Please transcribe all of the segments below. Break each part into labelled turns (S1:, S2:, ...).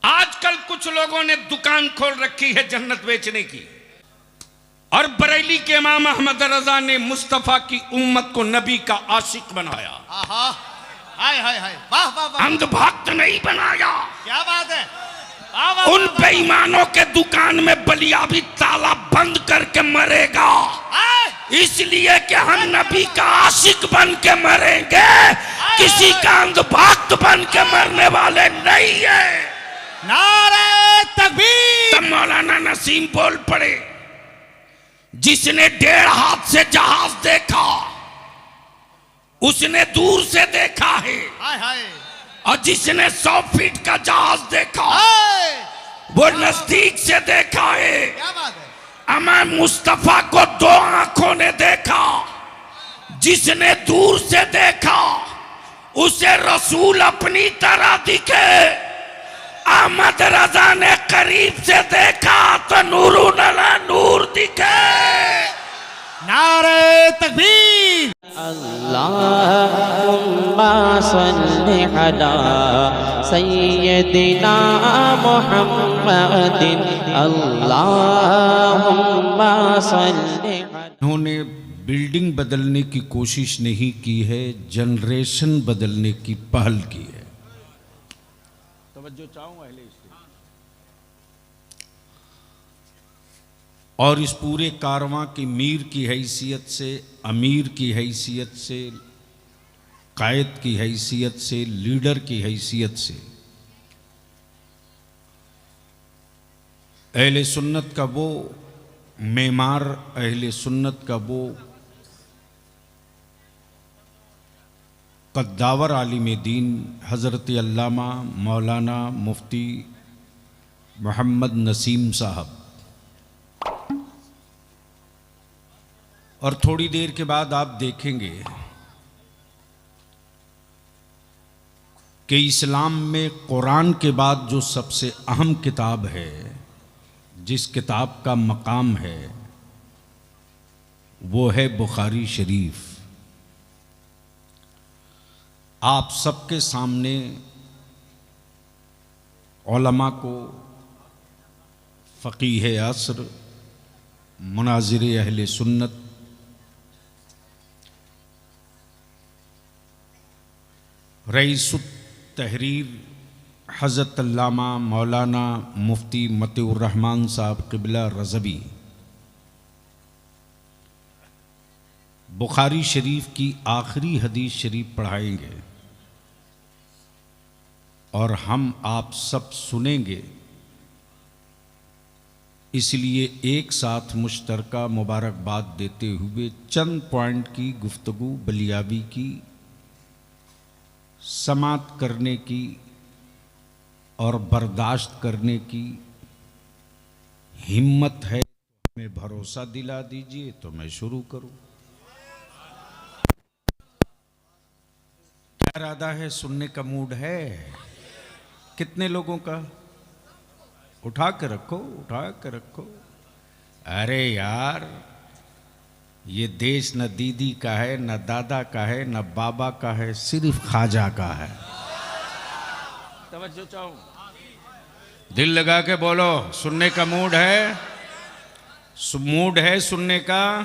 S1: आजकल कुछ लोगों ने दुकान खोल रखी है जन्नत बेचने की, और बरेली के इमाम अहमद रजा ने मुस्तफा की उम्मत को नबी का आशिक बनाया।
S2: हाय हाय हाय, वाह वाह वाह,
S1: अंधभक्त नहीं बनाया।
S2: क्या बात है।
S1: उन बेईमानों के दुकान में बलिया भी ताला बंद करके मरेगा, इसलिए कि हम नबी का आशिक बन के मरेंगे, किसी का अंधभक्त बन के मरने वाले नहीं है।
S2: नारे तकबीर।
S1: तब मौलाना नसीम बोल पड़े, जिसने 1.5 हाथ से जहाज देखा उसने दूर से देखा है,
S2: हाय हाय,
S1: और जिसने 100 फीट का जहाज देखा वो नजदीक से देखा है।
S2: क्या बात है।
S1: अमा मुस्तफा को 2 आंखों ने देखा, जिसने दूर से देखा उसे रसूल अपनी तरह दिखे, अहमद रजा ने करीब से देखा तो नूरुन अला नूर दिखे।
S2: नारे तकबीर।
S3: अल्लाहुम्मा सल्लि अला सय्यदिना मुहम्मदिन अल्लाहुम्मा सल्लि।
S1: उन्होंने बिल्डिंग बदलने की कोशिश नहीं की है, जनरेशन बदलने की पहल की है। तवज्जो चाहूंगा अहले इस्लाम। और इस पूरे कारवां की मीर की हैसियत से, अमीर की हैसियत से, कायद की हैसियत से, लीडर की हैसियत से अहले सुन्नत का वो मेमार, अहले सुन्नत का वो कद्दावर आलिम दीन हज़रत अल्लामा मौलाना मुफ्ती मोहम्मद नसीम साहब। और थोड़ी देर के बाद आप देखेंगे कि इस्लाम में कुरान के बाद जो सबसे अहम किताब है, जिस किताब का मकाम है, वो है बुखारी शरीफ। आप सबके सामने उलमा को, फ़क़ीह असर, मुनाज़िर अहले सुन्नत, रईसुत तहरीर हज़रत अल्लामा मौलाना मुफ्ती मतिउर रहमान साहब क़िबला रज़वी बुखारी शरीफ की आखिरी हदीस शरीफ पढ़ाएंगे और हम आप सब सुनेंगे। इसलिए एक साथ मुश्तरका मुबारकबाद देते हुए चंद पॉइंट की गुफ्तगू बलियावी की समात करने की और बर्दाश्त करने की हिम्मत है, हमें भरोसा दिला दीजिए तो मैं शुरू करूं। क्या इरादा है? सुनने का मूड है? कितने लोगों का? उठा के रखो, उठा के रखो। अरे यार, ये देश न दीदी का है, न दादा का है, न बाबा का है, सिर्फ ख्वाजा का है। तवज्जो चाहूं, दिल लगा के बोलो, सुनने का मूड है? मूड है सुनने का?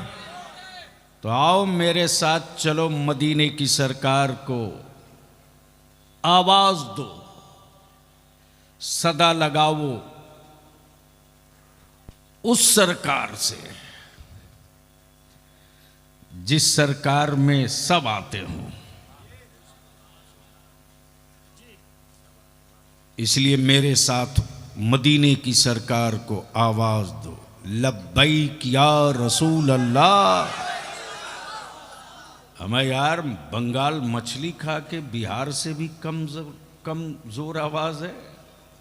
S1: तो आओ मेरे साथ, चलो मदीने की सरकार को आवाज दो, सदा लगाओ उस सरकार से जिस सरकार में सब आते हों। इसलिए मेरे साथ मदीने की सरकार को आवाज दो, लब्बैक या रसूल अल्लाह। हमें यार बंगाल मछली खा के बिहार से भी कमजोर आवाज है।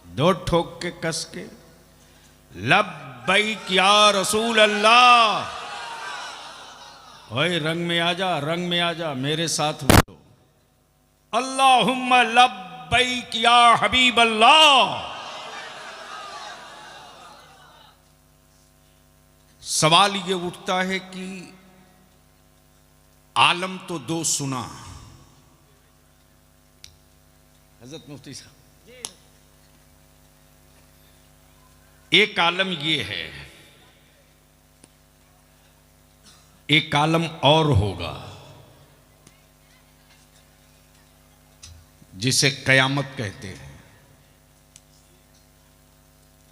S1: दो ठोक के कस के, लब्बैक या रसूल अल्लाह। ओए रंग में आ जा, रंग में आ जा, मेरे साथ बोलो, अल्लाहुम्मा लब्बैक या हबीब अल्लाह। सवाल ये उठता है कि आलम तो 2 सुना। हजरत मुफ्ती साहब, एक आलम ये है, एक आलम और होगा जिसे कयामत कहते हैं।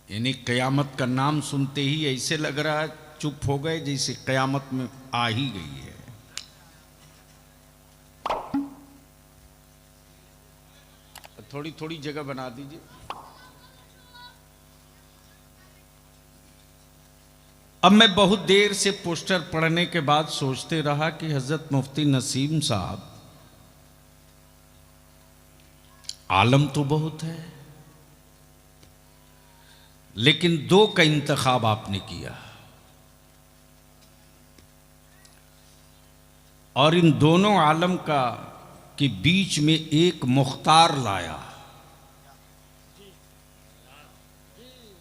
S1: यानी कयामत का नाम सुनते ही ऐसे लग रहा है चुप हो गए जैसे कयामत में आ ही गई है। थोड़ी थोड़ी जगह बना दीजिए। अब मैं बहुत देर से पोस्टर पढ़ने के बाद सोचते रहा कि हजरत मुफ्ती नसीम साहब, आलम तो बहुत है, लेकिन दो का इंतखाब आपने किया और इन दोनों आलम का के बीच में एक मुख्तार लाया।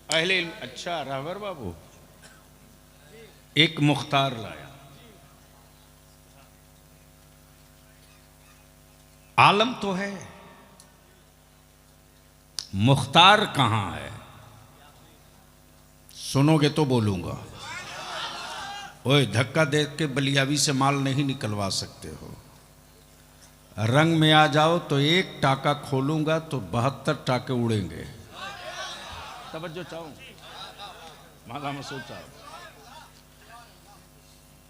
S1: अहले इल्म, अच्छा रावर बाबू, एक मुख्तार लाया। आलम तो है, मुख्तार कहां है? सुनोगे तो बोलूंगा। ओए, धक्का दे के बलियावी से माल नहीं निकलवा सकते हो। रंग में आ जाओ तो एक टाका खोलूंगा तो 72 टाके उड़ेंगे। तवज्जो चाहूं, माला में सोचा।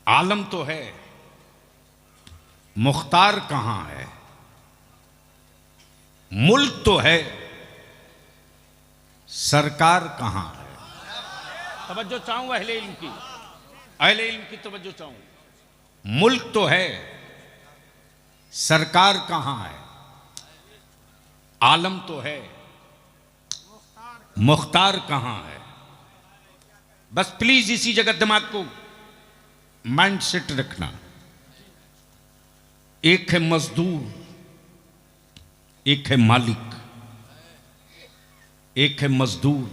S1: आलम तो है, मुख्तार कहां है? मुल्क तो है, सरकार कहां है? तवज्जो चाहूं अहले इल्म की, अहले इल्म की तवज्जो चाहूं। मुल्क तो है, सरकार कहां है? आलम तो है, मुख्तार कहां है? बस प्लीज इसी जगह दिमाग को माइंड सेट रखना। एक है मजदूर, एक है मालिक। एक है मजदूर,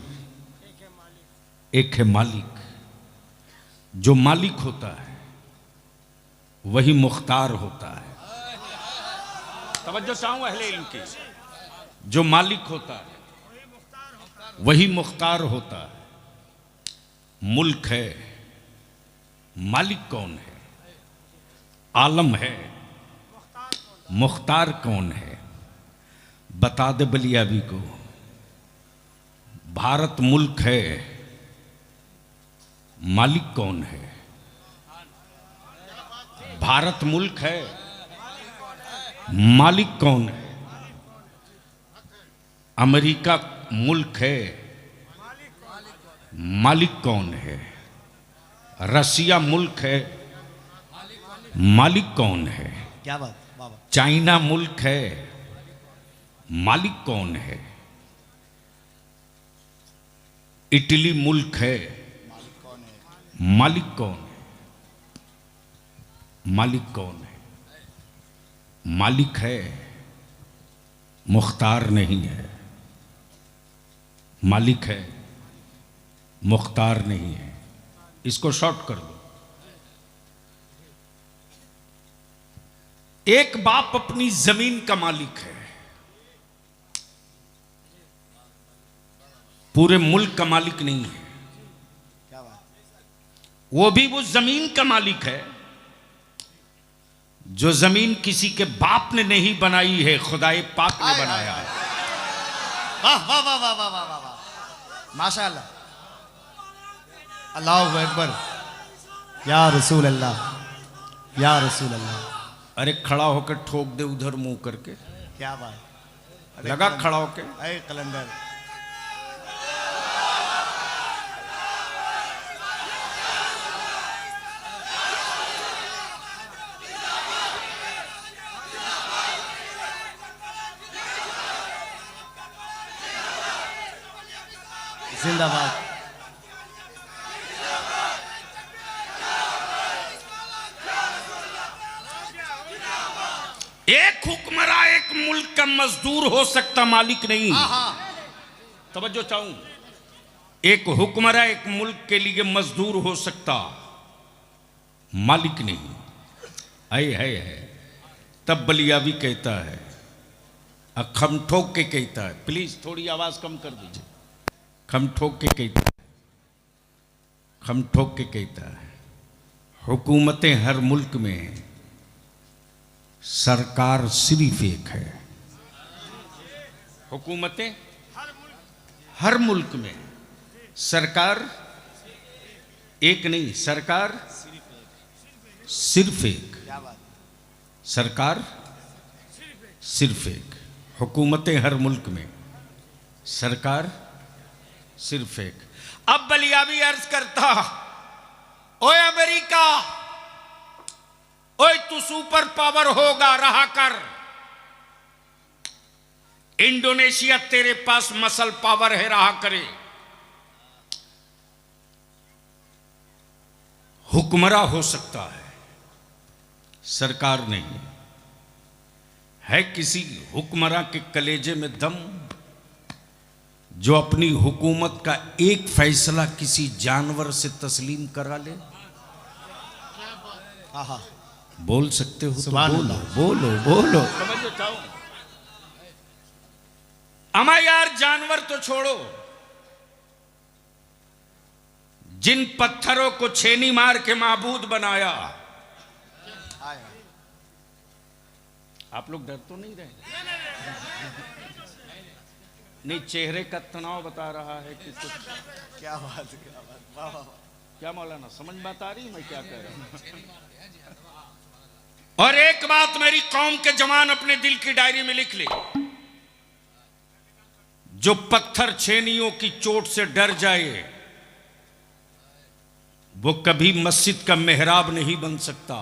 S1: एक है मालिक। जो मालिक होता है वही मुख्तार होता है। तवज्जो चाहूं अहले इल्म की। जो मालिक होता है वही मुख्तार होता है। मुल्क है, मालिक कौन है? आलम है, मुख्तार कौन है? बता दे बलियावी को। भारत मुल्क है, मालिक कौन है? भारत मुल्क है, मालिक कौन है? अमेरिका मुल्क है, मालिक कौन है? रसिया मुल्क है, मालिक कौन है?
S2: क्या बात बाबा।
S1: चाइना मुल्क है, मालिक कौन है? इटली मुल्क है, मालिक कौन है? मालिक कौन है? मालिक है, मुख्तार नहीं है। मालिक है, मुख्तार नहीं है। इसको शॉर्ट कर दो। एक बाप अपनी जमीन का मालिक है, पूरे मुल्क का मालिक नहीं है।
S2: क्या बात।
S1: वो भी वो जमीन का मालिक है जो जमीन किसी के बाप ने नहीं बनाई है, खुदाए पाक ने बनाया है।
S2: वाह वाह वाह वाह वाह वाह वाह वाह, माशाअल्लाह, अल्लाहु अकबर, या रसूल अल्लाह, या रसूल अल्लाह।
S1: अरे खड़ा होकर ठोक दे उधर मुंह करके।
S2: क्या बात।
S1: लगा खड़ा होके।
S2: अरे कलंदर, जिंदाबाद।
S1: एक हुक्मरान एक मुल्क का मजदूर हो सकता, मालिक नहीं। तवज्जो चाहूं, एक हुक्मरान एक मुल्क के लिए मजदूर हो सकता, मालिक नहीं। है तब बलियावी कहता है, खम ठोक के कहता है। प्लीज थोड़ी आवाज कम कर दीजिए। खम ठोक के कहता है, हम ठोक के कहता है, हुकूमतें हर मुल्क में, सरकार सिर्फ एक है। हुकूमतें हर मुल्क में, सरकार एक नहीं, सरकार सिर्फ एक। सरकार सिर्फ एक। हुकूमतें हर मुल्क में, सरकार सिर्फ एक। अब बलियाबी अर्ज करता, ओए अमेरिका, ओए तू सुपर पावर होगा, रहा कर। इंडोनेशिया तेरे पास मसल पावर है, रहा करे। हुक्मरा हो सकता है, सरकार नहीं। है किसी हुक्मरा के कलेजे में दम जो अपनी हुकूमत का एक फैसला किसी जानवर से तस्लीम करा ले? बोल सकते हो तो बोलो, बोलो, बोलो। अमा यार, जानवर तो छोड़ो, जिन पत्थरों को छेनी मार के माबूद बनाया, आप लोग डर तो नहीं रहे? नहीं, चेहरे का तनाव बता रहा है कि कुछ।
S2: क्या बात, क्या बात, वाह वाह।
S1: क्या मौलाना, समझ बात आ रही मैं क्या कह रहा हूं? और एक बात मेरी कौम के जवान अपने दिल की डायरी में लिख ले, जो पत्थर छेनियों की चोट से डर जाए वो कभी मस्जिद का मेहराब नहीं बन सकता।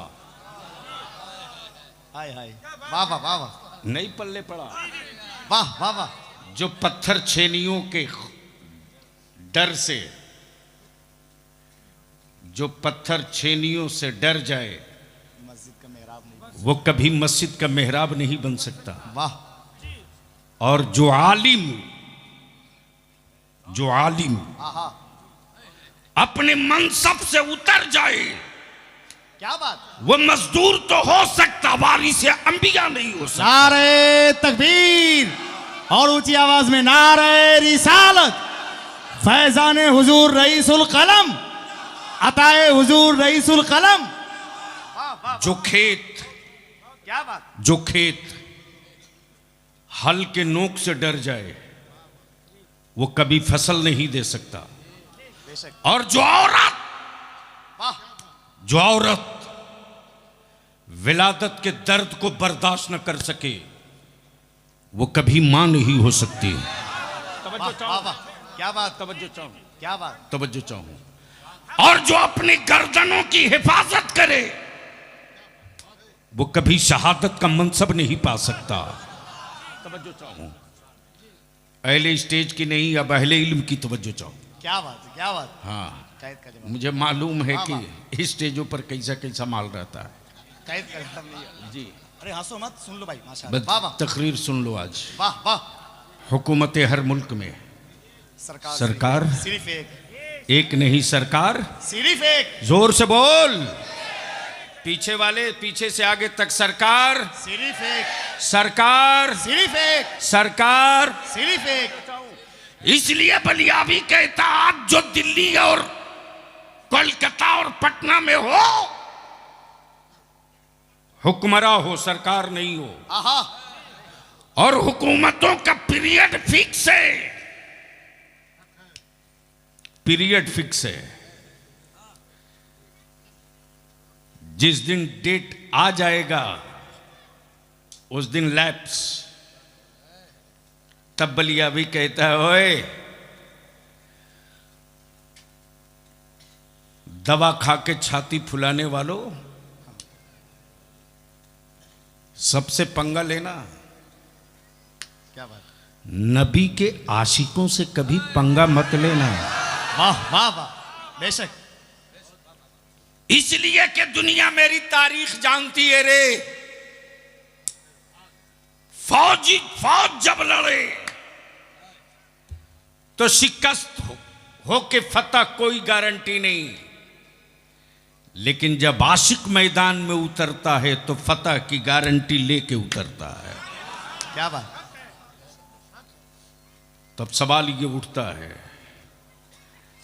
S2: हाय हाय, वाह वाह वाह वाह,
S1: नहीं पल्ले पड़ा।
S2: वाह वाह वाह।
S1: जो पत्थर छेनियों के डर से, जो पत्थर छेनियों से डर जाए
S2: मस्जिद का मेहराब नहीं,
S1: वो कभी मस्जिद का मेहराब नहीं बन सकता।
S2: वाह।
S1: और जो आलिम, जो आलिम अपने मनसब से उतर जाए,
S2: क्या बात,
S1: वो मजदूर तो हो सकता, वारिस अंबिया नहीं हो सकता।
S2: नारे तकबीर और ऊंची आवाज में नारे रिसालत, फैजाने हुजूर रईसुल कलम, अताए हुजूर रईसुल कलम।
S1: जो खेत,
S2: क्या बात,
S1: जो खेत हल के नोक से डर जाए वो कभी फसल नहीं दे सकता। और जो औरत, जो औरत विलादत के दर्द को बर्दाश्त न कर सके वो कभी मां नहीं हो सकती।
S2: क्या बात,
S1: तवज्जो चाहूं,
S2: क्या बात,
S1: तवज्जो चाहूं। और जो अपनी गर्दनों की हिफाजत करे वो कभी शहादत का मनसब नहीं पा सकता। तवज्जो चाहूं, अहले स्टेज की नहीं, अब अहले इल्म की तवज्जो चाहूं।
S2: क्या बात, क्या बात।
S1: हाँ,
S2: कैद का जवाब,
S1: मुझे मालूम है कि स्टेजों पर कैसा कैसा माल रहता है।
S2: कैद का जवाब नहीं।
S1: जी,
S2: अरे हंसो मत, सुन लो भाई,
S1: बस
S2: माशाअल्लाह, वाह वाह,
S1: तकरीर सुन लो आज।
S2: वाह वाह।
S1: हुकूमतें हर मुल्क में,
S2: सरकार,
S1: सरकार
S2: सिर्फ एक,
S1: एक नहीं, सरकार
S2: सिर्फ एक,
S1: जोर से बोल, पीछे वाले, पीछे से आगे तक, सरकार
S2: सिर्फ एक,
S1: सरकार
S2: सिर्फ एक,
S1: सरकार
S2: सिर्फ एक।
S1: इसलिए बलियाबी कहता, आज जो दिल्ली और कोलकाता और पटना में हो, हुक्मरा हो, सरकार नहीं हो।
S2: आहा,
S1: और हुकूमतों का पीरियड फिक्स है, पीरियड फिक्स है। जिस दिन डेट आ जाएगा उस दिन लैप्स। तब बलियाबी कहता है, ओए दवा खा के छाती फुलाने वालों, सबसे पंगा लेना।
S2: क्या बात,
S1: नबी के आशिकों से कभी पंगा मत लेना।
S2: वाह वाह वाह, बेशक।
S1: इसलिए कि दुनिया मेरी तारीख जानती है रे। फौज जब लड़े तो शिकस्त हो के फतह कोई गारंटी नहीं, लेकिन जब आशिक मैदान में उतरता है तो फतह की गारंटी लेके उतरता है।
S2: क्या बात,
S1: तब सवाल ये उठता है,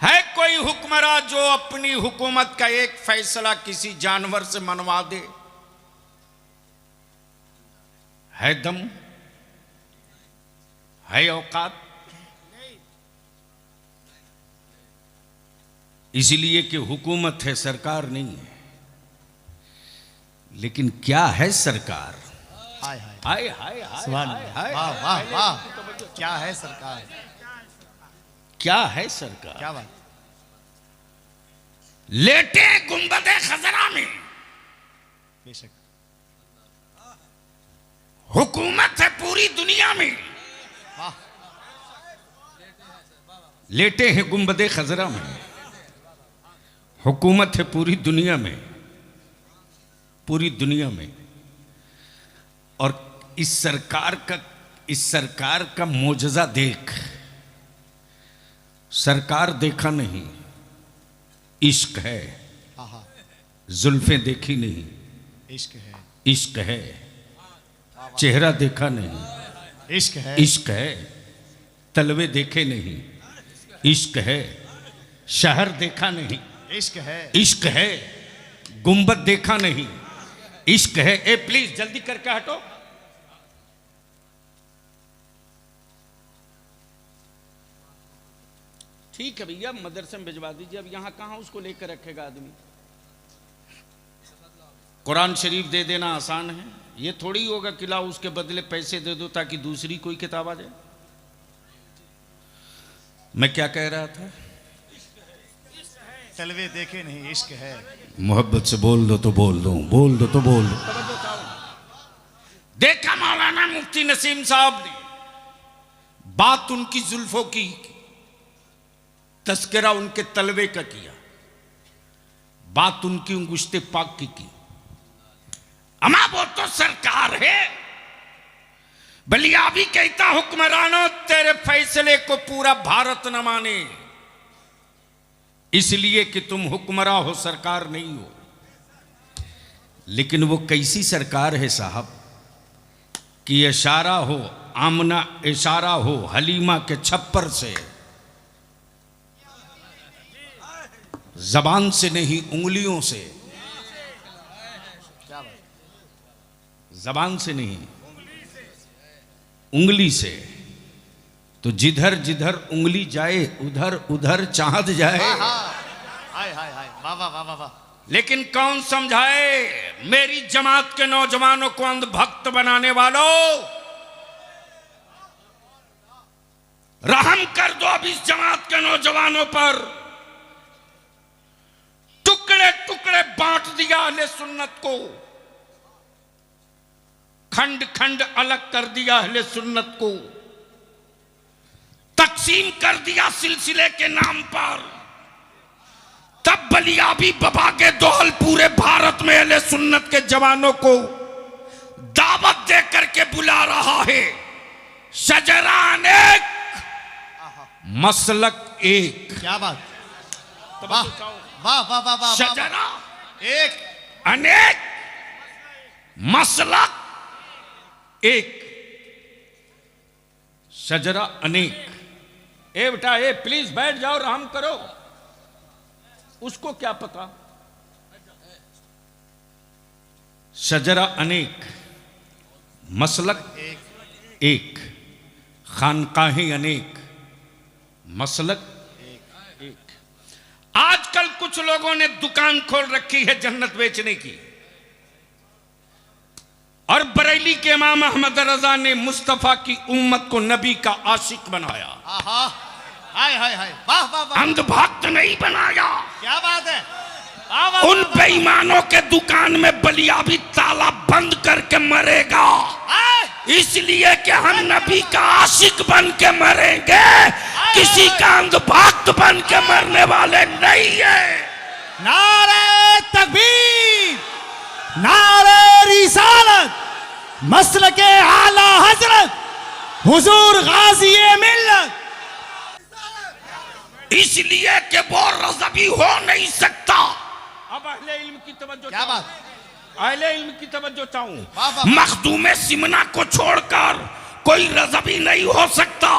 S1: है कोई हुक्मरान जो अपनी हुकूमत का एक फैसला किसी जानवर से मनवा दे? है दम? है औकात? इसलिए कि हुकूमत है, सरकार नहीं है। लेकिन क्या है सरकार?
S2: हाय हाय
S1: हाय हाय हाय
S2: सुभान
S1: हाय
S2: अल्लाह।
S1: हाय
S2: वाह
S1: हाय,
S2: वाह
S1: हाय,
S2: वाह, क्या है सरकार,
S1: क्या है सरकार?
S2: क्या बात।
S1: लेटे गुंबदे खजरा में
S2: बेशक
S1: हुकूमत है पूरी दुनिया में।
S2: वाह,
S1: लेटे हैं गुंबदे खजरा में, हुकूमत है पूरी दुनिया में, पूरी दुनिया में। और इस सरकार का मोजज़ा देख। सरकार देखा नहीं, इश्क है।
S2: आहा,
S1: जुल्फें देखी नहीं,
S2: इश्क है,
S1: इश्क है। चेहरा देखा नहीं,
S2: इश्क है,
S1: इश्क है। तलवे देखे नहीं, इश्क है। शहर देखा नहीं,
S2: इश्क है,
S1: इश्क है। गुंबद देखा नहीं, इश्क है। ए प्लीज जल्दी करके हटो। ठीक है भैया, मदरसे में भिजवा दीजिए। अब यहां कहां उसको लेकर रखेगा आदमी? कुरान शरीफ दे देना आसान है। ये थोड़ी होगा कि लाओ उसके बदले पैसे दे दो ताकि दूसरी कोई किताब आ जाए। मैं क्या कह रहा था?
S2: तलवे देखे नहीं, इश्क है।
S1: मोहब्बत से बोल दो तो बोल दो, बोल दो तो बोल दो। देखा मौलाना मुफ्ती नसीम साहब ने, बात उनकी जुल्फों की, तस्करा उनके तलवे का किया, बात उनकी अंगुश्ते पाक की। अमा वो तो सरकार है। बलियाबी कहता हुक्मरानों तेरे फैसले को पूरा भारत न माने, इसलिए कि तुम हुक्मरां हो, सरकार नहीं हो। लेकिन वो कैसी सरकार है साहब कि इशारा हो, आमना इशारा हो हलीमा के छप्पर से, जबान से नहीं उंगलियों से। जबान से नहीं, उंगली से। तो जिधर जिधर उंगली जाए उधर उधर चांद जाए।
S2: हाय हाय हाय, वाह वाह वाह वाह।
S1: लेकिन कौन समझाए मेरी जमात के नौजवानों को अंधभक्त बनाने वालों? रहम कर दो अब इस जमात के नौजवानों पर। टुकड़े टुकड़े बांट दिया अहले सुन्नत को, खंड खंड अलग कर दिया अहले सुन्नत को, तकसीम कर दिया सिलसिले के नाम पर। तब बलियाबी बबा के दोहल पूरे भारत में अहले सुन्नत के जवानों को दावत दे करके बुला रहा है। शजरान एक, मसलक एक।
S2: क्या बात, वाह वाह वाह वाह वाह।
S1: शजरा
S2: एक,
S1: अनेक, मसलक एक। शजरा अनेक। ए बेटा, ए प्लीज बैठ जाओ, रहम करो। उसको क्या पता? शजरा अनेक, मसलक एक, खानकाहें अनेक, मसलक एक। आजकल कुछ लोगों ने दुकान खोल रखी है जन्नत बेचने की, और बरेली के इमाम अहमद रजा ने मुस्तफा की उम्मत को नबी का आशिक बनाया।
S2: आहा, हाय हाय हाय, वाह वाह वाह।
S1: अंधभक्त नहीं बनाया।
S2: क्या बात है,
S1: उन बेईमानों के दुकान में बलियाबी ताला बंद करके मरेगा, इसलिए कि हम नबी का आशिक बन के मरेंगे, किसी का अंधभक्त बन के मरने वाले नहीं है।
S2: नारे तकबीर, नारे रिसालत, मसलके आला हजरत हुजूर गाजी मिल्लत।
S1: इसलिए कि वो रज़बी हो नहीं सकता। अब अहले इल्म की तवज्जो।
S2: क्या बात,
S1: अहले इल्म की तवज्जो चाहूं।
S2: वाह वाह।
S1: मखदूम सिमना को छोड़कर कोई रज़बी नहीं हो सकता।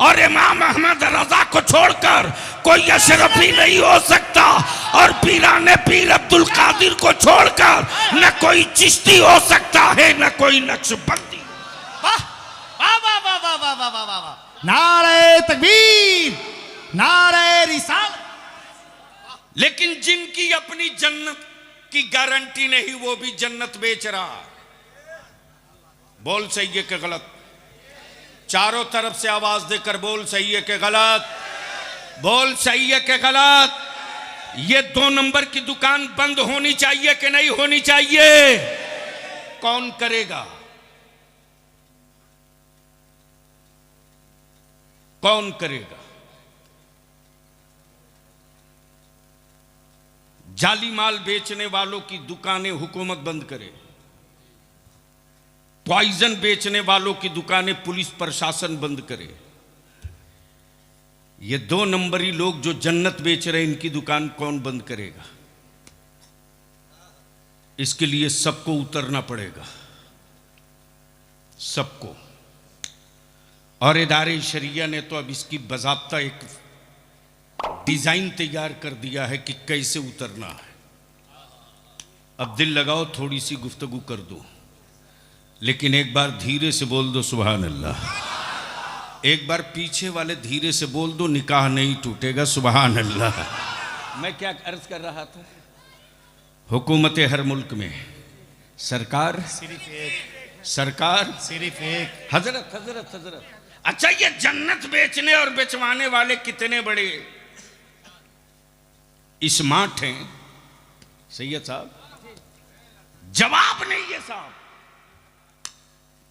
S1: और इमाम अहमद रजा को छोड़कर कोई अशरफी नहीं हो सकता, और पीराने पीर अब्दुल कादिर को छोड़कर न कोई चिश्ती हो सकता है, न कोई नक्शबंदी।
S2: वाह वाह वाह वाह वाह वाह वाह वाह वाह वाह। नारे तकबीर, नारे रिसालत।
S1: लेकिन जिनकी अपनी जन्नत की गारंटी नहीं, वो भी जन्नत बेच रहा। बोल सही है कि गलत? चारों तरफ से आवाज देकर बोल सही है कि गलत? बोल सही है कि गलत? ये 2 नंबर की दुकान बंद होनी चाहिए कि नहीं होनी चाहिए? कौन करेगा? कौन करेगा? जाली माल बेचने वालों की दुकानें हुकूमत बंद करे, पॉइजन बेचने वालों की दुकानें पुलिस प्रशासन बंद करे। ये 2 नंबरी लोग जो जन्नत बेच रहे हैं, इनकी दुकान कौन बंद करेगा? इसके लिए सबको उतरना पड़ेगा, सबको। और इदारे शरिया ने तो अब इसकी बाज़ाब्ता एक डिजाइन तैयार कर दिया है कि कैसे उतरना है। अब दिल लगाओ, थोड़ी सी गुफ्तगू कर दो, लेकिन एक बार धीरे से बोल दो सुभान अल्लाह। एक बार पीछे वाले धीरे से बोल दो, निकाह नहीं टूटेगा, सुभान अल्लाह। मैं क्या अर्ज कर रहा था? हुकूमत हर मुल्क में सरकार
S2: सिर्फ एक,
S1: सरकार
S2: सिर्फ एक।
S1: हजरत हजरत हजरत। अच्छा, ये जन्नत बेचने और बेचवाने वाले कितने बड़े स्मार्ट हैं सैयद साहब, जवाब नहीं है साहब,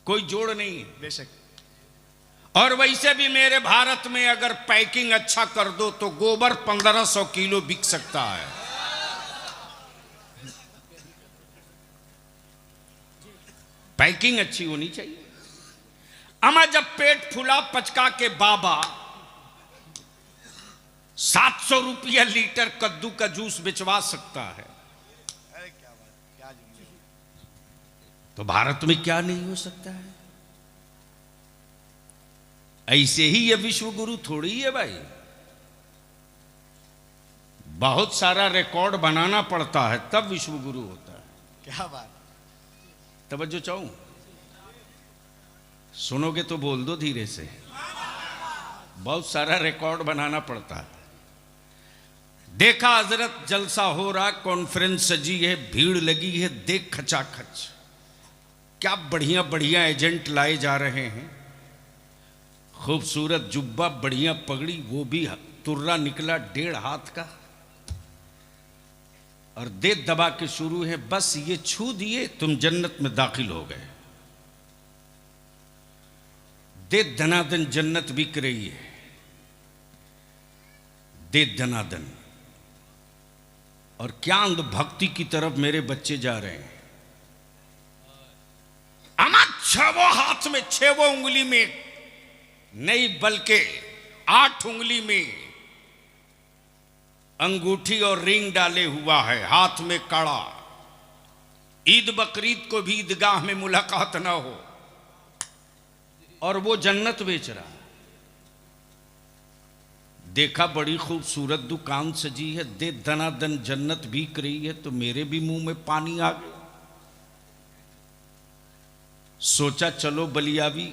S1: कोई जोड़ नहीं है।
S2: बेशक।
S1: और वैसे भी मेरे भारत में अगर पैकिंग अच्छा कर दो तो गोबर 1500 किलो बिक सकता है। पैकिंग अच्छी होनी चाहिए। अमा जब पेट फुला पचका के बाबा 700 रुपया लीटर कद्दू का जूस बिचवा सकता है, तो भारत में क्या नहीं हो सकता है? ऐसे ही ये विश्व गुरु थोड़ी है भाई, बहुत सारा रिकॉर्ड बनाना पड़ता है तब विश्व गुरु होता है।
S2: क्या बात।
S1: तवज्जो चाहूं, सुनोगे तो बोल दो धीरे से। बहुत सारा रिकॉर्ड बनाना पड़ता है। देखा हजरत, जलसा हो रहा, कॉन्फ्रेंस सजी है, भीड़ लगी है, देख खचाखच क्या बढ़िया बढ़िया एजेंट लाए जा रहे हैं। खूबसूरत जुब्बा, बढ़िया पगड़ी, वो भी तुर्रा निकला 1.5 हाथ का, और दे दबा के शुरू है, बस ये छू दिए तुम जन्नत में दाखिल हो गए। दे दनादन जन्नत बिक रही है, दे दनादन। और क्या अंधभक्ति की तरफ मेरे बच्चे जा रहे हैं। अमा 6 हाथ में 6 उंगली में नहीं, बल्कि 8 उंगली में अंगूठी और रिंग डाले हुआ है, हाथ में कड़ा। ईद बकरीद को भी ईदगाह में मुलाकात ना हो, और वो जन्नत बेच रहा है। देखा बड़ी खूबसूरत दुकान सजी है, दे दनादन जन्नत बिक रही है, तो मेरे भी मुंह में पानी आ गया। सोचा चलो बलियावी,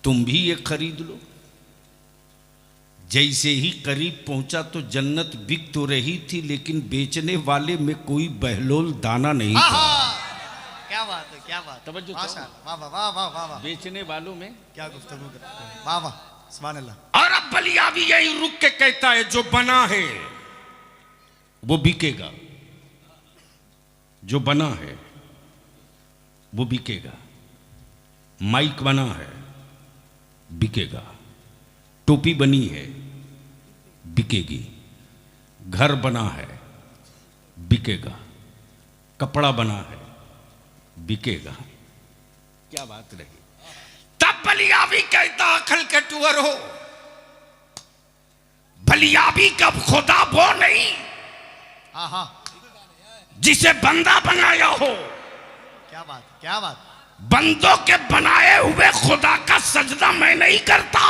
S1: तुम भी ये खरीद लो। जैसे ही करीब पहुंचा तो जन्नत बिक तो रही थी, लेकिन बेचने वाले में कोई बहलोल दाना नहीं था।
S2: क्या बात है, क्या बात।
S1: तवज्जो करो।
S2: माशाअल्लाह, वाह वाह वाह वाह वाह।
S1: बेचने वालों में
S2: क्या गुफ्तगू करते हैं, वाह वाह, सुभान अल्लाह।
S1: और अब बलियावी यही रुक के कहता है, जो बना है वो बिकेगा, जो बना है वो बिकेगा। माइक बना है, बिकेगा। टोपी बनी है, बिकेगी। घर बना है, बिकेगा। कपड़ा बना है, बिकेगा। क्या बात रही। तब बलियावी कहता, अकल के टूअर हो, बलियावी कब खुदा वो नहीं
S2: हाँ हाँ,
S1: जिसे बंदा बनाया हो।
S2: क्या बात, क्या बात।
S1: बंदों के बनाए हुए खुदा का सजदा मैं नहीं करता,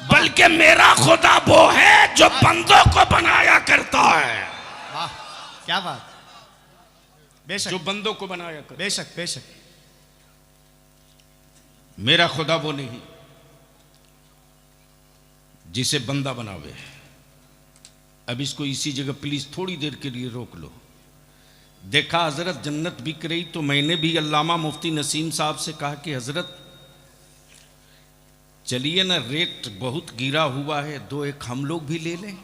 S1: बल्कि मेरा खुदा वो है जो बंदों को बनाया करता है।
S2: वाह क्या बात, बेशक
S1: जो बंदों को बनाया करता,
S2: बेशक बेशक।
S1: मेरा खुदा वो नहीं जिसे बंदा बनावे। अब इसको इसी जगह प्लीज थोड़ी देर के लिए रोक लो। देखा हजरत जन्नत बिक रही तो मैंने भी अल्लामा मुफ्ती नसीम साहब से कहा कि हजरत चलिए ना, रेट बहुत गिरा हुआ है, 2 एक हम लोग भी ले लें।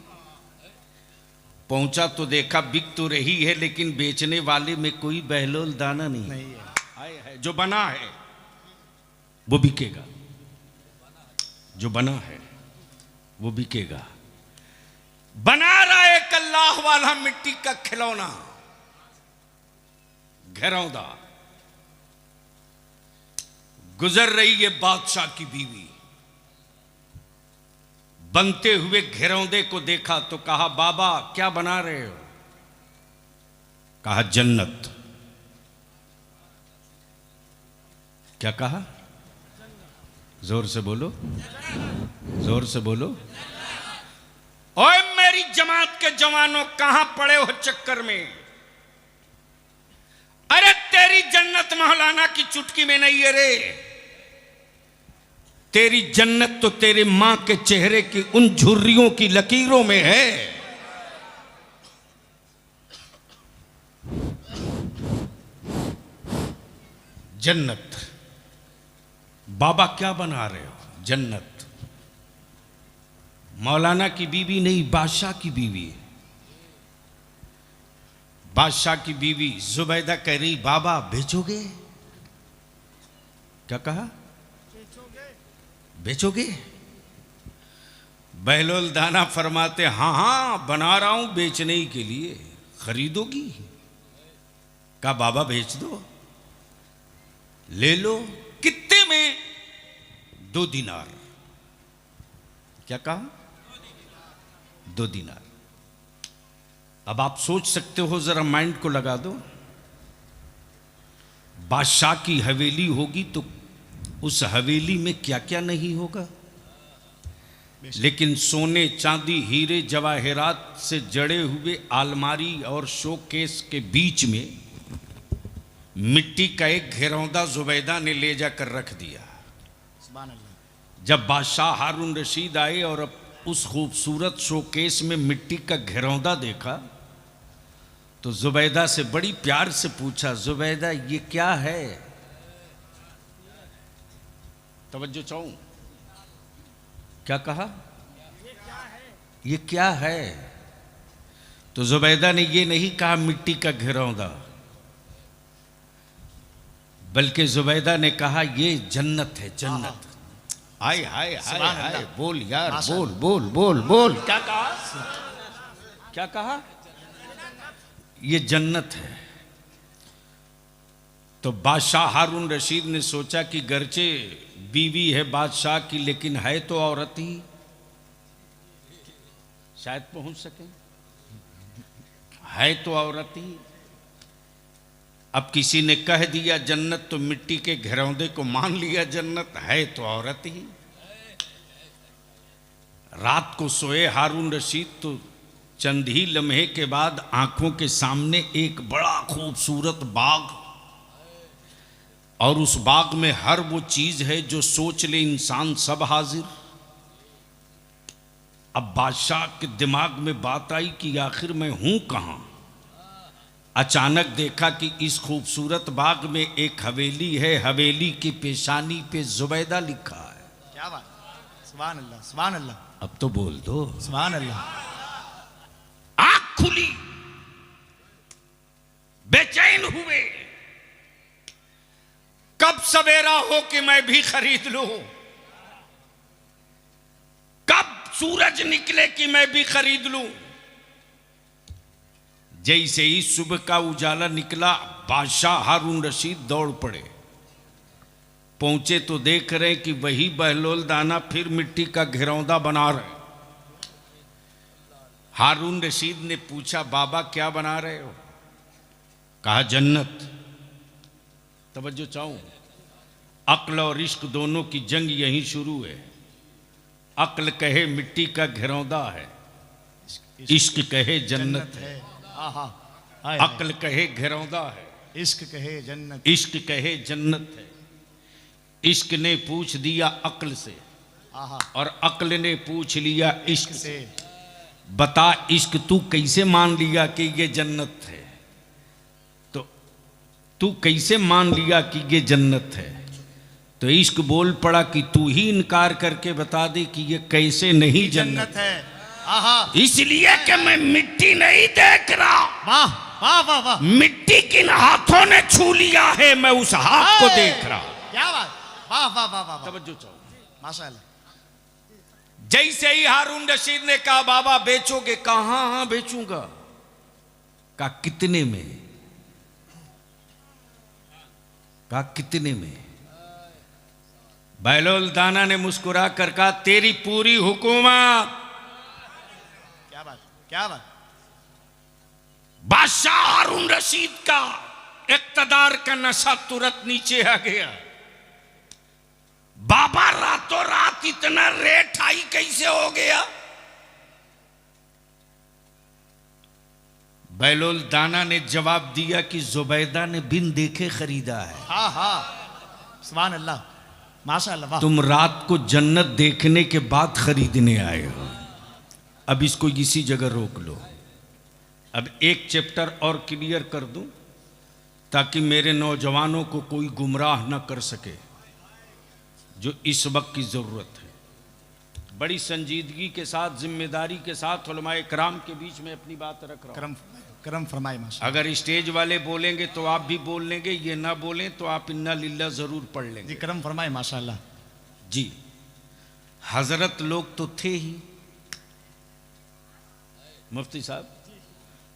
S1: पहुंचा तो देखा बिक तो रही है, लेकिन बेचने वाले में कोई बहलोल दाना नहीं है। जो बना है वो बिकेगा, जो बना है वो बिकेगा। बना रहा एक अल्लाह वाला मिट्टी का खिलौना, घरौंदा। गुजर रही है बादशाह की बीवी, बनते हुए घरौंदे को देखा तो कहा बाबा क्या बना रहे हो? कहा जन्नत। क्या कहा? जोर से बोलो, जोर से बोलो। ओए मेरी जमात के जवानों, कहां पड़े हो चक्कर में? अरे तेरी जन्नत मौलाना की चुटकी में नहीं है रे। तेरी जन्नत तो तेरे मां के चेहरे की उन झुर्रियों की लकीरों में है। जन्नत। बाबा क्या बना रहे हो? जन्नत। मौलाना की बीवी नहीं, बादशाह की बीवी है। बादशाह की बीवी जुबैदा कह रही बाबा बेचोगे? क्या कहा? बेचोगे? बहलोल दाना फरमाते हाँ हाँ बना रहा हूं बेचने ही के लिए, खरीदोगी? कहा बाबा बेच दो, ले लो। कितने में? 2 दिनार। क्या कहा? 2 दिनार। अब आप सोच सकते हो, जरा माइंड को लगा दो। बादशाह की हवेली होगी तो उस हवेली में क्या क्या नहीं होगा, लेकिन सोने चांदी हीरे जवाहरात से जड़े हुए अलमारी और शोकेस के बीच में मिट्टी का एक घिरौंदा जुबैदा ने ले जाकर रख दिया। जब बादशाह हारून रशीद आए और अब उस खूबसूरत शोकेस में मिट्टी का घिरौंदा देखा तो जुबैदा से बड़ी प्यार से पूछा, जुबैदा ये क्या है? तवज्जो चाहूं। क्या कहा? ये क्या है? तो जुबैदा ने ये नहीं कहा मिट्टी का घिरौंदा, बल्कि जुबैदा ने कहा ये जन्नत है, जन्नत। हाय हाय हाय हाय, बोल यार, बोल बोल बोल बोल। क्या कहा? क्या कहा? ये जन्नत है। तो बादशाह हारून रशीद ने सोचा कि गर्चे बीवी है बादशाह की, लेकिन है तो औरत ही, शायद पहुंच सके। है तो औरत ही। अब किसी ने कह दिया जन्नत तो मिट्टी के घरौंदे को मान लिया जन्नत, है तो औरत ही। रात को सोए हारून रशीद तो चंद ही लम्हे के बाद आंखों के सामने एक बड़ा खूबसूरत बाग, और उस बाग में हर वो चीज है जो सोच ले इंसान, सब हाजिर। अब बादशाह के दिमाग में बात आई कि आखिर मैं हूं कहां। अचानक देखा कि इस खूबसूरत बाग में एक हवेली है, हवेली की पेशानी पे जुबैदा लिखा है।
S2: क्या बात, सुभान अल्लाह सुभान अल्लाह।
S1: अब तो बोल दो
S2: सुभान अल्लाह।
S1: आंख खुली, बेचैन हुए, कब सवेरा हो कि मैं भी खरीद लूं, कब सूरज निकले कि मैं भी खरीद लूं। जैसे ही सुबह का उजाला निकला बादशाह हारून रशीद दौड़ पड़े। पहुंचे तो देख रहे कि वही बहलोल दाना फिर मिट्टी का घिरौंदा बना रहे। हारून रशीद ने पूछा बाबा क्या बना रहे हो? कहा जन्नत। तवज्जो चाहूं, अक्ल और इश्क दोनों की जंग यहीं शुरू है। अक्ल कहे मिट्टी का घिरौंदा है, इश्क कहे जन्नत है।
S2: आहा, हाय,
S1: अक्ल कहे घिरौंदा है,
S2: इश्क कहे जन्नत।
S1: इश्क कहे जन्नत है। इश्क ने पूछ दिया अक्ल से,
S2: आहा,
S1: और अक्ल ने पूछ लिया इश्क से,
S2: से
S1: बता इश्क तू कैसे मान लिया कि ये जन्नत है? तो तू कैसे मान लिया कि ये जन्नत है? तो इश्क बोल पड़ा कि तू ही इनकार करके बता दे कि ये कैसे नहीं जन्नत
S2: है। आहा,
S1: इसलिए कि मैं मिट्टी नहीं देख रहा।
S2: वाह वाह वाह वाह,
S1: मिट्टी किन हाथों ने छू लिया है, मैं उस हाथ को देख रहा।
S2: क्या बात, वाह वाह वाह वाह,
S1: तवज्जो चाहो।
S2: माशाअल्लाह।
S1: जैसे ही हारून रशीद ने कहा बाबा बेचोगे? कहा हाँ बेचूंगा। कहा कितने में? कहा कितने में? बहलोल दाना ने मुस्कुरा कर कहा तेरी पूरी हुकूमत।
S2: क्या बात, क्या बात।
S1: बादशाह हारून रशीद का इक्तदार का नशा तुरंत नीचे आ गया। बाबा रातों रात इतना रेट हाई कैसे हो गया? बहलोल दाना ने जवाब दिया कि जुबैदा ने बिन देखे खरीदा है।
S2: हाँ हाँ, सुभान अल्लाह, माशाअल्लाह, वाह।
S1: तुम रात को जन्नत देखने के बाद खरीदने आए हो। अब इसको इसी जगह रोक लो। अब एक चैप्टर और क्लियर कर दूं ताकि मेरे नौजवानों को कोई गुमराह न कर सके, जो इस वक्त की जरूरत है। बड़ी संजीदगी के साथ, जिम्मेदारी के साथ उलमाए कराम के बीच में अपनी बात रख रहा हूं।
S2: करम फरमाए माशाअल्लाह।
S1: अगर स्टेज वाले बोलेंगे तो आप भी बोल लेंगे, ये ना बोलें तो आप इन्ना लिल्ला जरूर पढ़ लेंगे।
S2: जी, करम फरमाए माशाअल्लाह।
S1: जी, हजरत लोग तो थे ही, मुफ्ती साहब,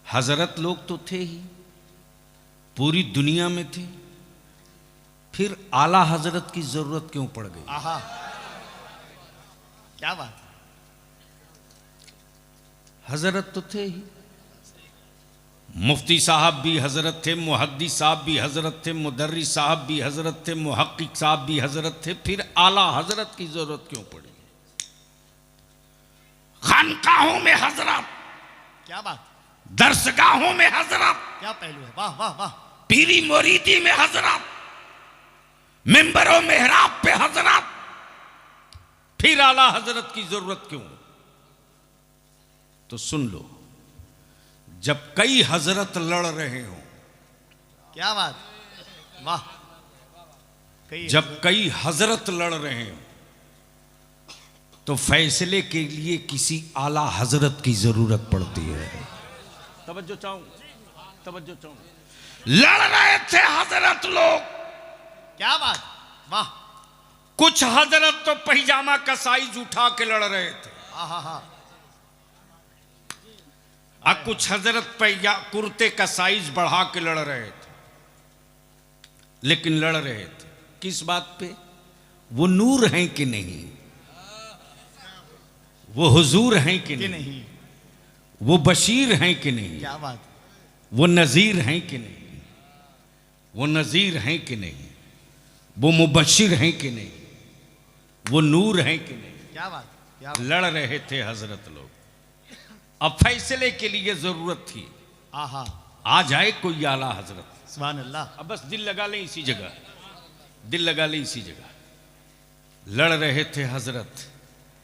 S1: हजरत लोग तो थे ही, पूरी दुनिया में थे। फिर आला हजरत की जरूरत क्यों पड़ गई?
S2: आहा, क्या बात।
S1: हजरत तो थे ही। मुफ्ती साहब भी हजरत थे, मुहद्दिस साहब भी हजरत थे, मुदर्रिस साहब भी हजरत थे, मुहक्किक साहब भी हजरत थे। फिर आला हजरत की जरूरत क्यों पड़ी? खानकाहों में हजरत,
S2: क्या बात,
S1: दरसगाहों में हजरत,
S2: क्या पहलू है, वाह वाह वाह।
S1: पीरी मुरीदी में हजरत, मिंबरों मेहराब पे हजरत। फिर आला हजरत की जरूरत क्यों? तो सुन लो, जब कई हजरत लड़ रहे हो,
S2: क्या बात, वाह।
S1: जब कई हजरत लड़ रहे हो तो फैसले के लिए किसी आला हजरत की जरूरत पड़ती है। तवज्जो चाहूं, तवज्जो चाहूं। लड़ रहे थे हजरत लोग,
S2: क्या बात, वाह।
S1: कुछ हजरत तो पैजामा का साइज उठा के लड़ रहे थे,
S2: आहा हा,
S1: और कुछ हजरत कुर्ते का साइज बढ़ा के लड़ रहे थे। लेकिन लड़ रहे थे किस बात पे? वो नूर हैं कि नहीं, वो हुजूर हैं कि नहीं, वो बशीर हैं कि नहीं,
S2: क्या बात,
S1: वो नजीर हैं कि नहीं, वो नजीर हैं कि नहीं, वो मुबशिर हैं कि नहीं, वो नूर हैं कि नहीं।
S2: क्या बात, क्या बात।
S1: लड़ रहे थे हजरत लोग। अब फैसले के लिए जरूरत थी,
S2: आहा,
S1: आ जाए कोई आला हजरत।
S2: सुभान अल्लाह।
S1: अब बस दिल लगा लें इसी जगह, दिल लगा लें इसी जगह। लड़ रहे थे हजरत,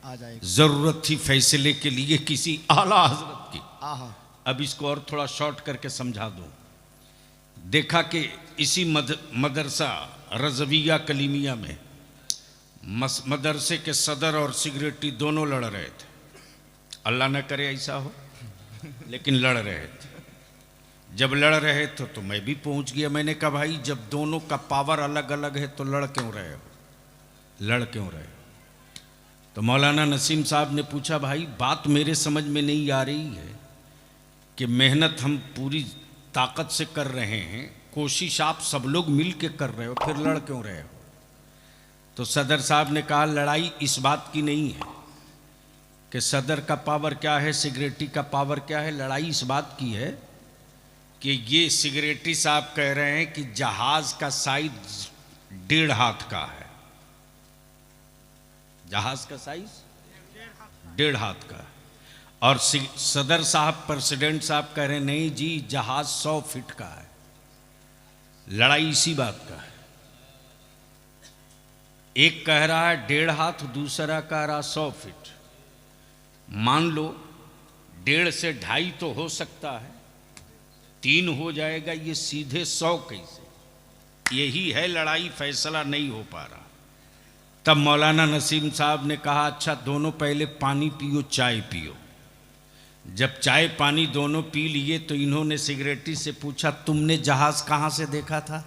S2: आ जाएगा।
S1: जरूरत थी फैसले के लिए किसी आला हजरत की।
S2: आहा,
S1: अब इसको और थोड़ा शॉर्ट करके समझा दूं। देखा कि इसी मदरसा रजविया कलीमिया में मदरसे के सदर और सिगरेटी दोनों लड़ रहे थे। अल्लाह न करे ऐसा हो, लेकिन लड़ रहे थे। जब लड़ रहे थे तो मैं भी पहुंच गया। मैंने कहा भाई जब दोनों का पावर अलग अलग है तो लड़ क्यों रहे हो, लड़ क्यों रहे हो? तो मौलाना नसीम साहब ने पूछा भाई बात मेरे समझ में नहीं आ रही है कि मेहनत हम पूरी ताकत से कर रहे हैं, कोशिश आप सब लोग मिल के कर रहे हो, फिर लड़ क्यों रहे हो? तो सदर साहब ने कहा लड़ाई इस बात की नहीं है कि सदर का पावर क्या है, सिगरेटी का पावर क्या है। लड़ाई इस बात की है कि ये सिगरेटी साहब कह रहे हैं कि जहाज का साइज 1.5 हाथ का है। जहाज का साइज 1.5 हाथ का। और सदर साहब, प्रेसिडेंट साहब कह रहे हैं नहीं जी, जहाज 100 फीट का है। लड़ाई इसी बात का है। एक कह रहा है 1.5 हाथ, दूसरा कह रहा 100 फीट। मान लो 1.5 से 2.5 तो हो सकता है, 3 हो जाएगा, ये सीधे 100 कैसे? यही है लड़ाई, फैसला नहीं हो पा रहा। तब मौलाना नसीम साहब ने कहा अच्छा दोनों पहले पानी पियो, चाय पियो। जब चाय पानी दोनों पी लिए तो इन्होंने सिगरेटी से पूछा तुमने जहाज कहां से देखा था?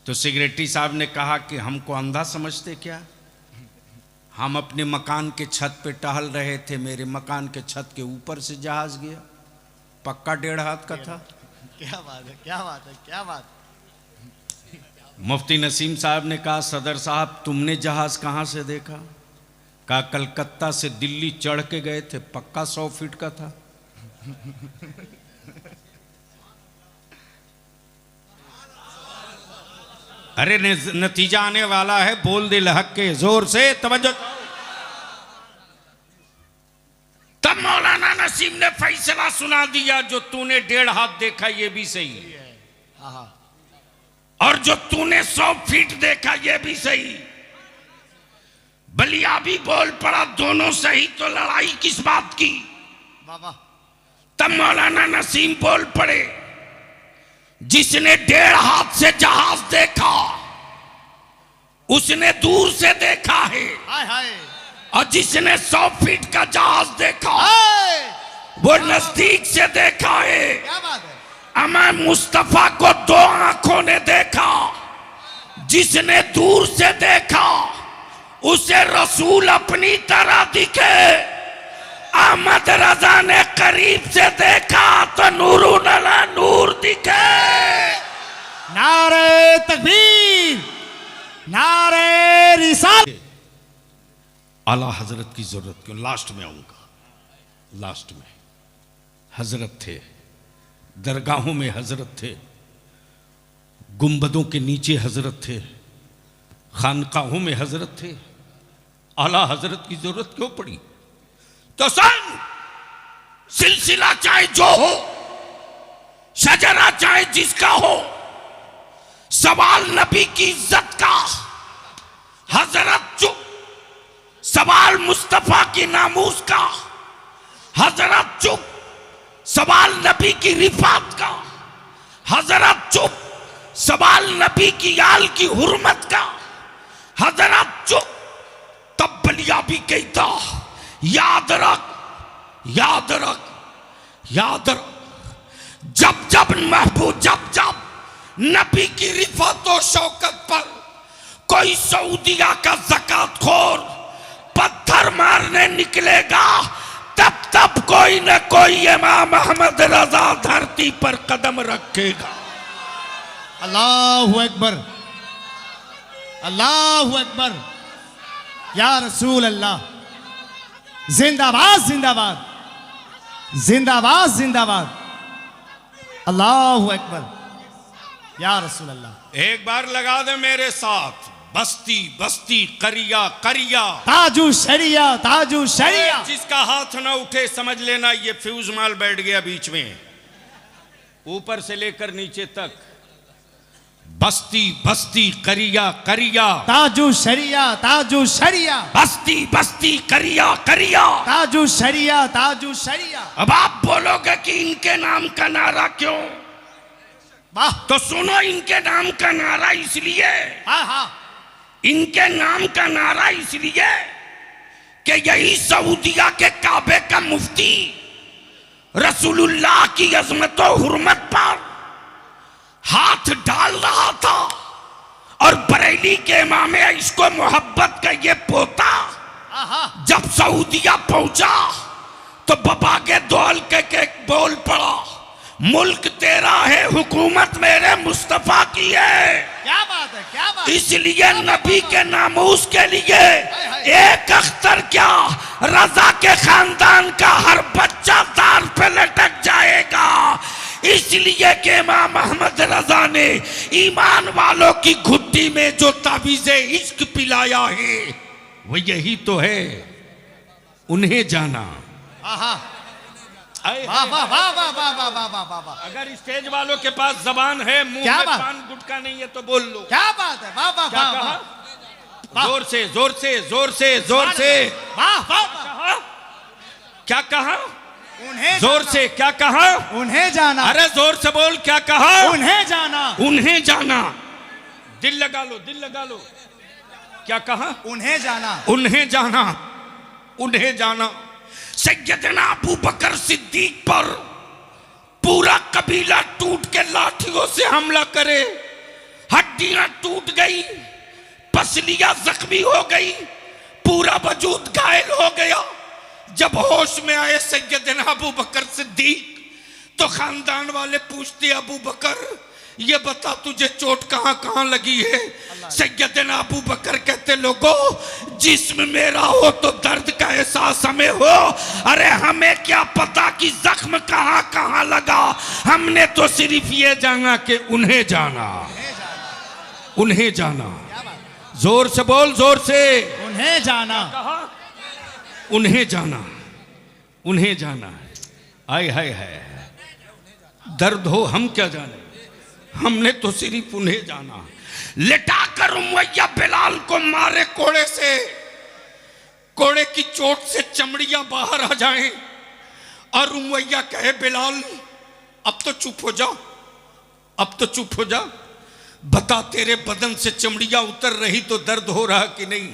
S1: तो सिगरेटी साहब ने कहा कि हमको अंधा समझते क्या? हम अपने मकान के छत पे टहल रहे थे, मेरे मकान के छत के ऊपर से जहाज गया, पक्का 1.5 हाथ का था।
S2: क्या बात है, क्या बात है, क्या बात।
S1: मुफ्ती नसीम साहब ने कहा सदर साहब तुमने जहाज कहां से देखा? कहा कलकत्ता से दिल्ली चढ़ के गए थे, पक्का 100 फीट का था। अरे नतीजा आने वाला है, बोल दे हक के जोर से, तवज्जो। तब मौलाना नसीम ने फैसला सुना दिया जो तूने 1.5 हाथ देखा ये भी सही है, और जो तूने 100 फीट देखा ये भी सही। बलिया भी बोल पड़ा दोनों सही, तो लड़ाई किस बात की?
S2: बाबा।
S1: तब मौलाना नसीम बोल पड़े जिसने 1.5 हाथ से जहाज देखा उसने दूर से देखा है,
S2: हाय हाय।
S1: और जिसने 100 फीट का जहाज देखा वो नजदीक से देखा है।
S2: क्या बात है।
S1: अमा मुस्तफा को 2 आंखों ने देखा, जिसने दूर से देखा उसे रसूल अपनी तरह दिखे। अहमद रजा ने करीब से देखा तो नूरू नला नूर दिखे।
S2: नारे तकबीर, नारे रिसालत।
S1: आला हजरत की जरूरत क्यों? लास्ट में आऊंगा। लास्ट में हजरत थे, दरगाहों में हजरत थे, गुंबदों के नीचे हजरत थे, खानकाहों में हजरत थे। आला हजरत की जरूरत क्यों पड़ी? तो सन सिलसिला चाहे जो हो, शजरा चाहे जिसका हो, सवाल नबी की इज्जत का, हजरत चुप। सवाल मुस्तफा की नामूस का, हजरत चुप। सवाल नबी की रिफात का, हजरत चुप। सवाल नबी की आल की हुर्मत का, हजरत चुप। तब बलिया भी कहता याद रख, याद रख, याद रख। जब जब महबूब, जब जब नबी की रिफात और शौकत पर कोई सऊदिया का ज़कात खोर पत्थर मारने निकलेगा, तब तब कोई न कोई इमाम अहमद रजा धरती पर कदम रखेगा।
S2: अल्लाहु अकबर, अल्लाहु अकबर, या रसूल अल्लाह। जिंदाबाद, जिंदाबाद, जिंदाबाद, जिंदाबाद। अल्लाहु अकबर, या रसूल अल्लाह।
S1: एक बार लगा दे मेरे साथ, बस्ती बस्ती करिया करिया,
S2: ताजू शरिया, ताजू शरिया।
S1: जिसका हाथ ना उठे समझ लेना ये फ्यूज माल बैठ गया बीच में, ऊपर से लेकर नीचे तक। बस्ती बस्ती करिया करिया,
S2: ताजू शरिया, ताजू शरिया।
S1: बस्ती बस्ती करिया करिया,
S2: ताजू शरिया, ताजू शरिया।
S1: अब आप बोलोगे कि इनके नाम का नारा क्यों?
S2: वाह।
S1: तो सुनो, इनके नाम का नारा इसलिए,
S2: हाँ हाँ,
S1: इनके नाम का नारा इसलिए कि यही सऊदिया के काबे का मुफ्ती रसूलुल्लाह की अजमत और हुर्मत पर हाथ डाल रहा था, और बरेली के इमाम इसको मोहब्बत का ये पोता जब सऊदिया पहुंचा तो बाबा के दौल के बोल पड़ा, मुल्क तेरा है, हुकूमत मेरे मुस्तफा की है।
S2: क्या बात है, क्या बात है।
S1: इसलिए नबी के नामूस के लिए एक अख्तर क्या, रजा के खानदान का हर बच्चा दार पे लटक जाएगा। इसलिए कि इमाम अहमद रजा ने ईमान वालों की घुट्टी में जो ताबीज़े इश्क पिलाया है वो यही तो है, उन्हें जाना।
S2: वाह वाह वाह वाह वाह वाह वाह वाह वाह।
S1: अगर स्टेज वालों के पास जबान है, मुंह
S2: क्या
S1: में
S2: बात?
S1: पान गुटका नहीं है तो बोल लो।
S2: क्या बात है, वाह वाह
S1: क्या
S2: वाह
S1: कहा?
S2: वाह।
S1: जोर से जोर से जोर से जोर से
S2: वाह वाह वाह।
S1: कहा? क्या कहा?
S2: उन्हें
S1: जोर
S2: जाना।
S1: से क्या कहा?
S2: उन्हें जाना।
S1: अरे जोर से बोल, क्या कहा?
S2: उन्हें जाना।
S1: उन्हें जाना। दिल लगा लो, दिल लगा लो। क्या कहा?
S2: उन्हें जाना।
S1: उन्हें जाना, उन्हें जाना। सैयदना अबू बकर सिद्दीक पर पूरा कबीला टूट के लाठियों से हमला करे, हड्डियां टूट गई, पसलियां जख्मी हो गई, पूरा वजूद घायल हो गया। जब होश में आए सैयदना अबू बकर सिद्दीक तो खानदान वाले पूछते, अबू बकर ये बता तुझे चोट कहां कहां लगी है? सैयदना अबू बकर कहते, लोगों जिस्म मेरा हो तो दर्द का एहसास हमें हो, अरे हमें क्या पता कि जख्म कहां कहां लगा, हमने तो सिर्फ ये जाना कि उन्हें जाना, उन्हें जाना। जोर से बोल, जोर से।
S2: उन्हें जाना।
S1: कहा? उन्हें जाना, उन्हें जाना। आय हाय हाय, दर्द हो हम क्या जाने, हमने तो सिर्फ उन्हें जाना। लिटाकर उमैया बिलाल को मारे कोड़े से, कोड़े की चोट से चमड़ियां बाहर आ जाएं और उमैया कहे, बिलाल अब तो चुप हो जा, अब तो चुप हो जा, बता तेरे बदन से चमड़ियां उतर रही तो दर्द हो रहा कि नहीं?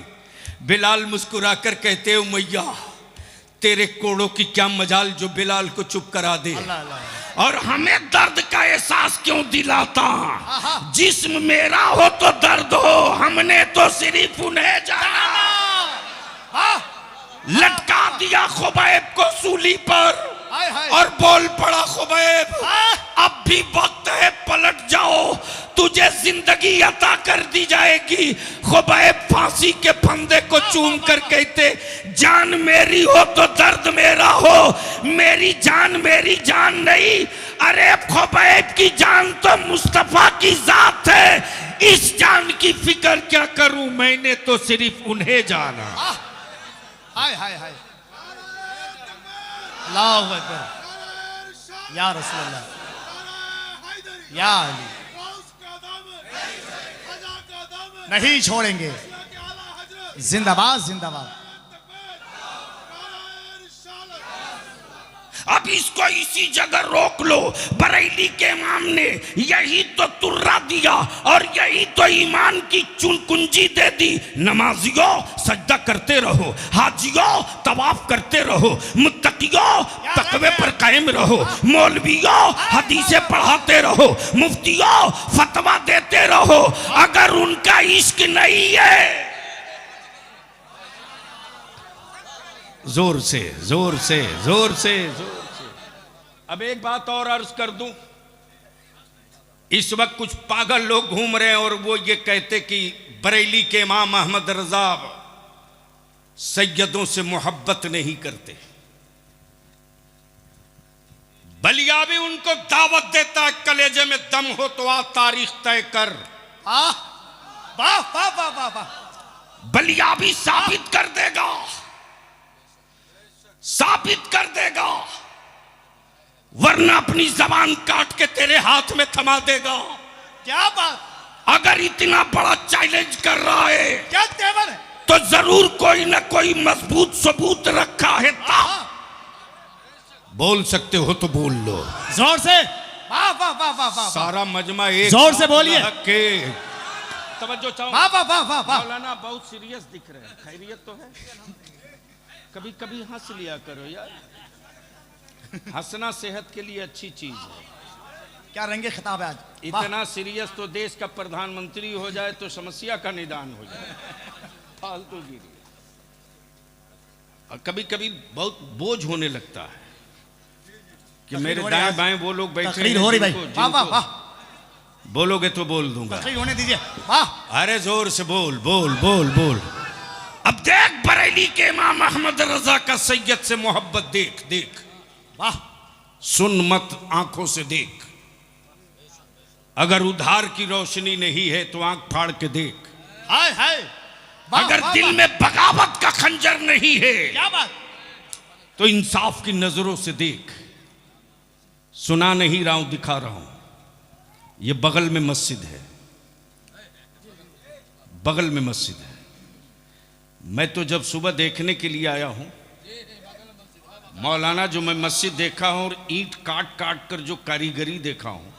S1: बिलाल मुस्कुराकर कहते, उमैया तेरे कोड़ों की क्या मजाल जो बिलाल को चुप करा दे, और हमें दर्द का एहसास क्यों दिलाता? जिस्म मेरा हो तो दर्द हो, हमने तो सिर्फ उन्हें जाना। लटका दिया खुबैब को सूली पर और बोल पड़ा, खुबैब अब भी वक्त है, पलट जाओ, तुझे जिंदगी अता कर दी जाएगी। खुबैब फांसी के फंदे को चूम कर कहते, जान मेरी हो तो दर्द मेरा हो, मेरी जान नहीं, अरे खुबैब की जान तो मुस्तफा की जात है, इस जान की फिक्र क्या करूं, मैंने तो सिर्फ उन्हें जाना।
S2: हाय हाय हाय, अल्लाहु अकबर, या रसूल अल्लाह, या अली, नहीं छोड़ेंगे, जिंदाबाद जिंदाबाद।
S1: अब इसको इसी जगह रोक लो, बरेली के इमाम ने यही तो तुर्रा दिया और यही तो ईमान की कुंजी दे दी। नमाजियों सजदा करते रहो, हाजियों तवाफ करते रहो, मुत्तकियों तकवे पर कायम रहो, मौलवियों हदीसें पढ़ाते रहो, मुफ्तियों फतवा देते रहो, अगर उनका इश्क नहीं है। जोर से जोर से जोर से जोर से। अब एक बात और अर्ज कर दूं, इस वक्त कुछ पागल लोग घूम रहे हैं और वो ये कहते कि बरेली के इमाम अहमद रजा सैयदों से मोहब्बत नहीं करते। बलिया भी उनको दावत देता है, कलेजे में दम हो तो आ तारीख तय कर।
S2: वाह वाह वाह वाह वाह।
S1: बलिया भी साबित कर देगा, साबित कर देगा, वरना अपनी जबान काट के तेरे हाथ में थमा देगा।
S2: क्या बात,
S1: अगर इतना बड़ा चैलेंज कर रहा है
S2: क्या तेवर है,
S1: तो जरूर कोई ना कोई मजबूत सबूत रखा है। बोल सकते हो तो बोल लो
S2: जोर से। वाह वाह वाह वाह वाह।
S1: सारा मजमा एक
S2: जोर से बोलिए।
S1: के तवज्जो चाहो।
S2: वाह वाह वाह वाह वाह।
S1: मौलाना बहुत सीरियस दिख रहे हैं, खैरियत तो है? कभी कभी हंस लिया करो यार, हंसना सेहत के लिए अच्छी चीज है।
S2: क्या रंगे खिताब है आज।
S1: इतना सीरियस तो देश का प्रधानमंत्री हो जाए तो समस्या का निदान हो जाए, फालतू गिरी। और कभी कभी बहुत बोझ होने लगता है। कि
S2: तकरीर
S1: मेरे
S2: हो रही
S1: दाएं
S2: आज।
S1: बाएं वो लोग बैठे
S2: तकरीर
S1: हैं
S2: हो रही भाई,
S1: जिनको-
S2: वाह वाह
S1: जिनको
S2: वाह,
S1: बोलोगे तो बोल दूंगा।
S2: तकरीर होने दीजिए, वाह।
S1: अरे जोर से बोल बोल बोल बोल। अब देख बरेली के इमाम अहमद रजा का सैयद से मोहब्बत देख देख,
S2: वाह,
S1: सुन मत आंखों से देख। अगर उधार की रोशनी नहीं है तो आंख फाड़ के देख।
S2: हाय हाय, वाह,
S1: अगर
S2: वाह,
S1: दिल
S2: वाह।
S1: में बगावत का खंजर नहीं है
S2: क्या बात,
S1: तो इंसाफ की नजरों से देख। सुना नहीं रहा हूं, दिखा रहा हूं। ये बगल में मस्जिद है, बगल में मस्जिद है। मैं तो जब सुबह देखने के लिए आया हूं मौलाना, जो मैं मस्जिद देखा हूं और ईंट काट काट कर जो कारीगरी देखा हूं।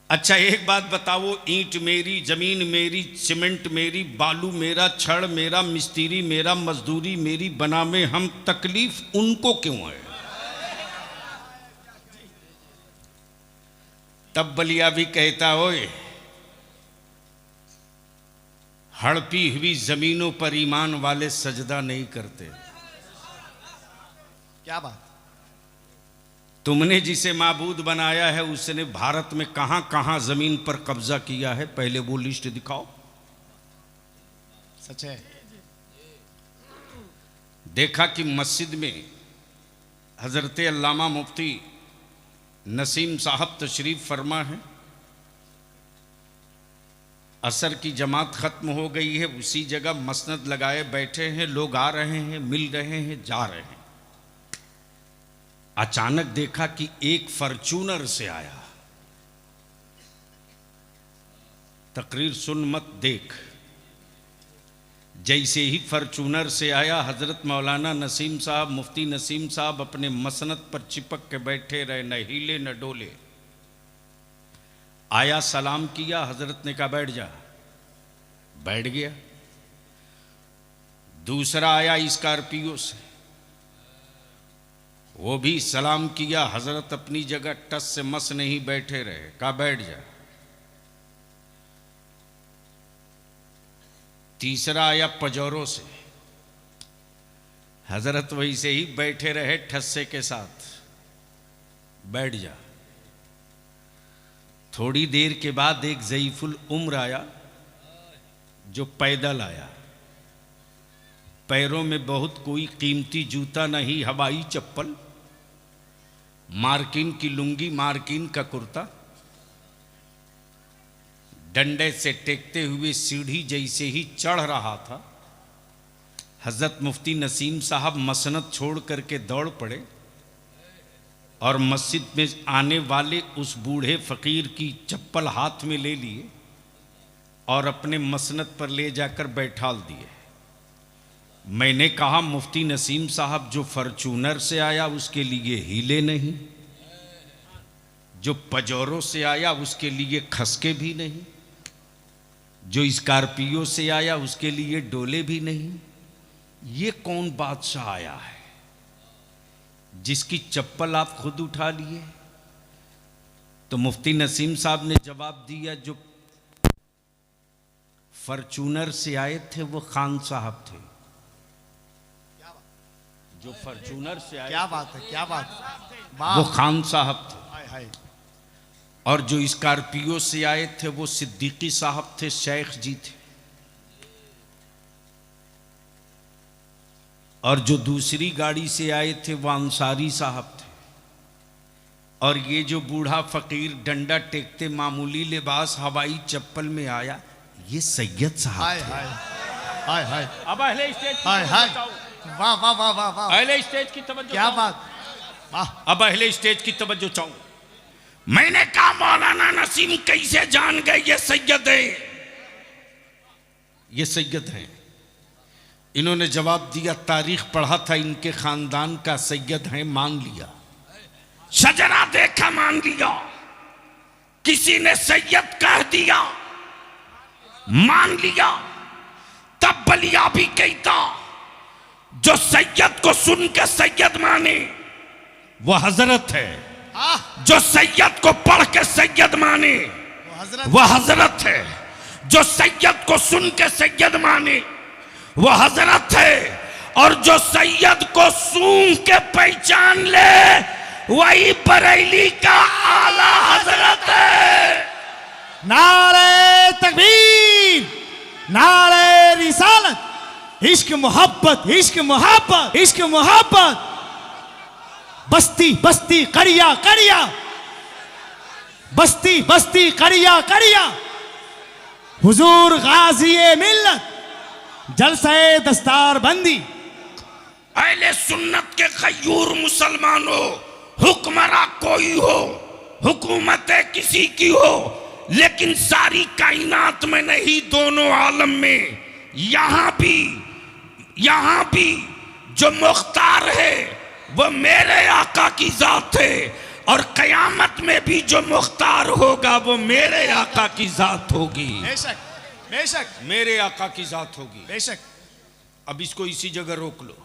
S1: अच्छा एक बात बताओ, ईंट मेरी, जमीन मेरी, सीमेंट मेरी, बालू मेरा, छड़ मेरा, मिस्त्री मेरा, मजदूरी मेरी, बना में हम, तकलीफ उनको क्यों है? तब बलिया भी कहता, ओए हड़पी हुई जमीनों पर ईमान वाले सजदा नहीं करते।
S2: क्या बात,
S1: तुमने जिसे माबूद बनाया है उसने भारत में कहां कहां जमीन पर कब्जा किया है, पहले वो लिस्ट दिखाओ।
S2: सच है।
S1: देखा कि मस्जिद में हजरत अल्लामा मुफ्ती नसीम साहब तशरीफ फरमा है। असर की जमात खत्म हो गई है, उसी जगह मसनद लगाए बैठे हैं, लोग आ रहे हैं, मिल रहे हैं, जा रहे हैं। अचानक देखा कि एक फॉर्च्यूनर से आया। तकरीर सुन मत देख। जैसे ही फॉर्च्यूनर से आया, हजरत मौलाना नसीम साहब, मुफ्ती नसीम साहब अपने मसनद पर चिपक के बैठे रहे, न हिले न डोले। आया, सलाम किया, हजरत ने कहा बैठ जा, बैठ गया। दूसरा आया स्कॉर्पियो से, वो भी सलाम किया, हजरत अपनी जगह टस से मस नहीं बैठे रहे, कहा बैठ जा। तीसरा आया पजौरों से, हजरत वैसे ही बैठे रहे ठस्से के साथ, बैठ जा। थोड़ी देर के बाद एक ज़ईफुल उम्र आया जो पैदल आया। पैरों में बहुत कोई कीमती जूता नहीं, हवाई चप्पल, मार्किन की लुंगी, मार्किन का कुर्ता, डंडे से टेकते हुए सीढ़ी जैसे ही चढ़ रहा था, हजरत मुफ्ती नसीम साहब मसनद छोड़ करके दौड़ पड़े और मस्जिद में आने वाले उस बूढ़े फकीर की चप्पल हाथ में ले लिए और अपने मसनद पर ले जाकर बैठाल दिए। मैंने कहा मुफ्ती नसीम साहब, जो फॉर्च्यूनर से आया उसके लिए हिले नहीं, जो पजौरों से आया उसके लिए खसके भी नहीं, जो स्कॉर्पियो से आया उसके लिए डोले भी नहीं। ये कौन बादशाह आया है जिसकी चप्पल आप खुद उठा लिए? तो मुफ्ती नसीम साहब ने जवाब दिया, जो फॉर्च्यूनर से आए थे वो खान साहब थे। जो फॉर्च्यूनर से आए,
S2: क्या बात है, क्या बात,
S1: वो खान साहब थे।
S2: हाय हाय,
S1: और जो स्कॉर्पियो से आए थे वो सिद्दीकी साहब थे, शेख जी थे। और जो दूसरी गाड़ी से आए थे वो अंसारी साहब थे। और ये जो बूढ़ा फकीर डंडा टेकते मामूली लिबास हवाई चप्पल में आया, ये सैयद साहब
S2: हाय
S1: थे।
S2: हाय, हाय हाय,
S1: अब अहले स्टेज की
S2: हाय हाय,
S1: बताओ।
S2: वाह वाह वाह वाह वाह,
S1: अहले स्टेज की तवज्जो
S2: क्या
S1: चाहूं।
S2: बात, वाह,
S1: अब अहले स्टेज की तवज्जो चाहूं। मैंने कहा मौलाना नसीम कैसे जान गए ये सैयद है, ये सैयद हैं? इन्होंने जवाब दिया, तारीख पढ़ा था इनके खानदान का, सैयद हैं, मान लिया। शजरा देखा, मान लिया। किसी ने सैयद कह दिया, मान लिया। तब बलिया भी कहता, जो सैयद को सुन के सैयद माने वो हजरत है, जो सैयद को पढ़ के सैयद माने
S2: वो हजरत,
S1: वो हजरत है, जो सैयद को सुन के सैयद माने वो हजरत है। और जो सैयद को सूंघ के पहचान ले वही बरेली का आला हजरत है।
S2: नारे तकबीर, नारे रिसालत, इश्क मोहब्बत, इश्क मोहब्बत, इश्क मोहब्बत। बस्ती बस्ती कड़िया कड़िया, बस्ती बस्ती कड़िया कड़िया, हुजूर गाज़ी मिल्लत, जलसे दस्तार बंदी।
S1: अहले सुन्नत के गयूर मुसलमानों, हुक्मरान कोई हो, हुकूमत किसी की हो, लेकिन सारी कायनात में नहीं, दोनों आलम में। यहां भी जो मुख्तार है वो मेरे आका की जात है, और कयामत में भी जो मुख्तार होगा वो मेरे आका की जात होगी।
S2: बेशक बेशक
S1: मेरे आका की जात होगी।
S2: बेशक।
S1: अब इसको इसी जगह रोक लो,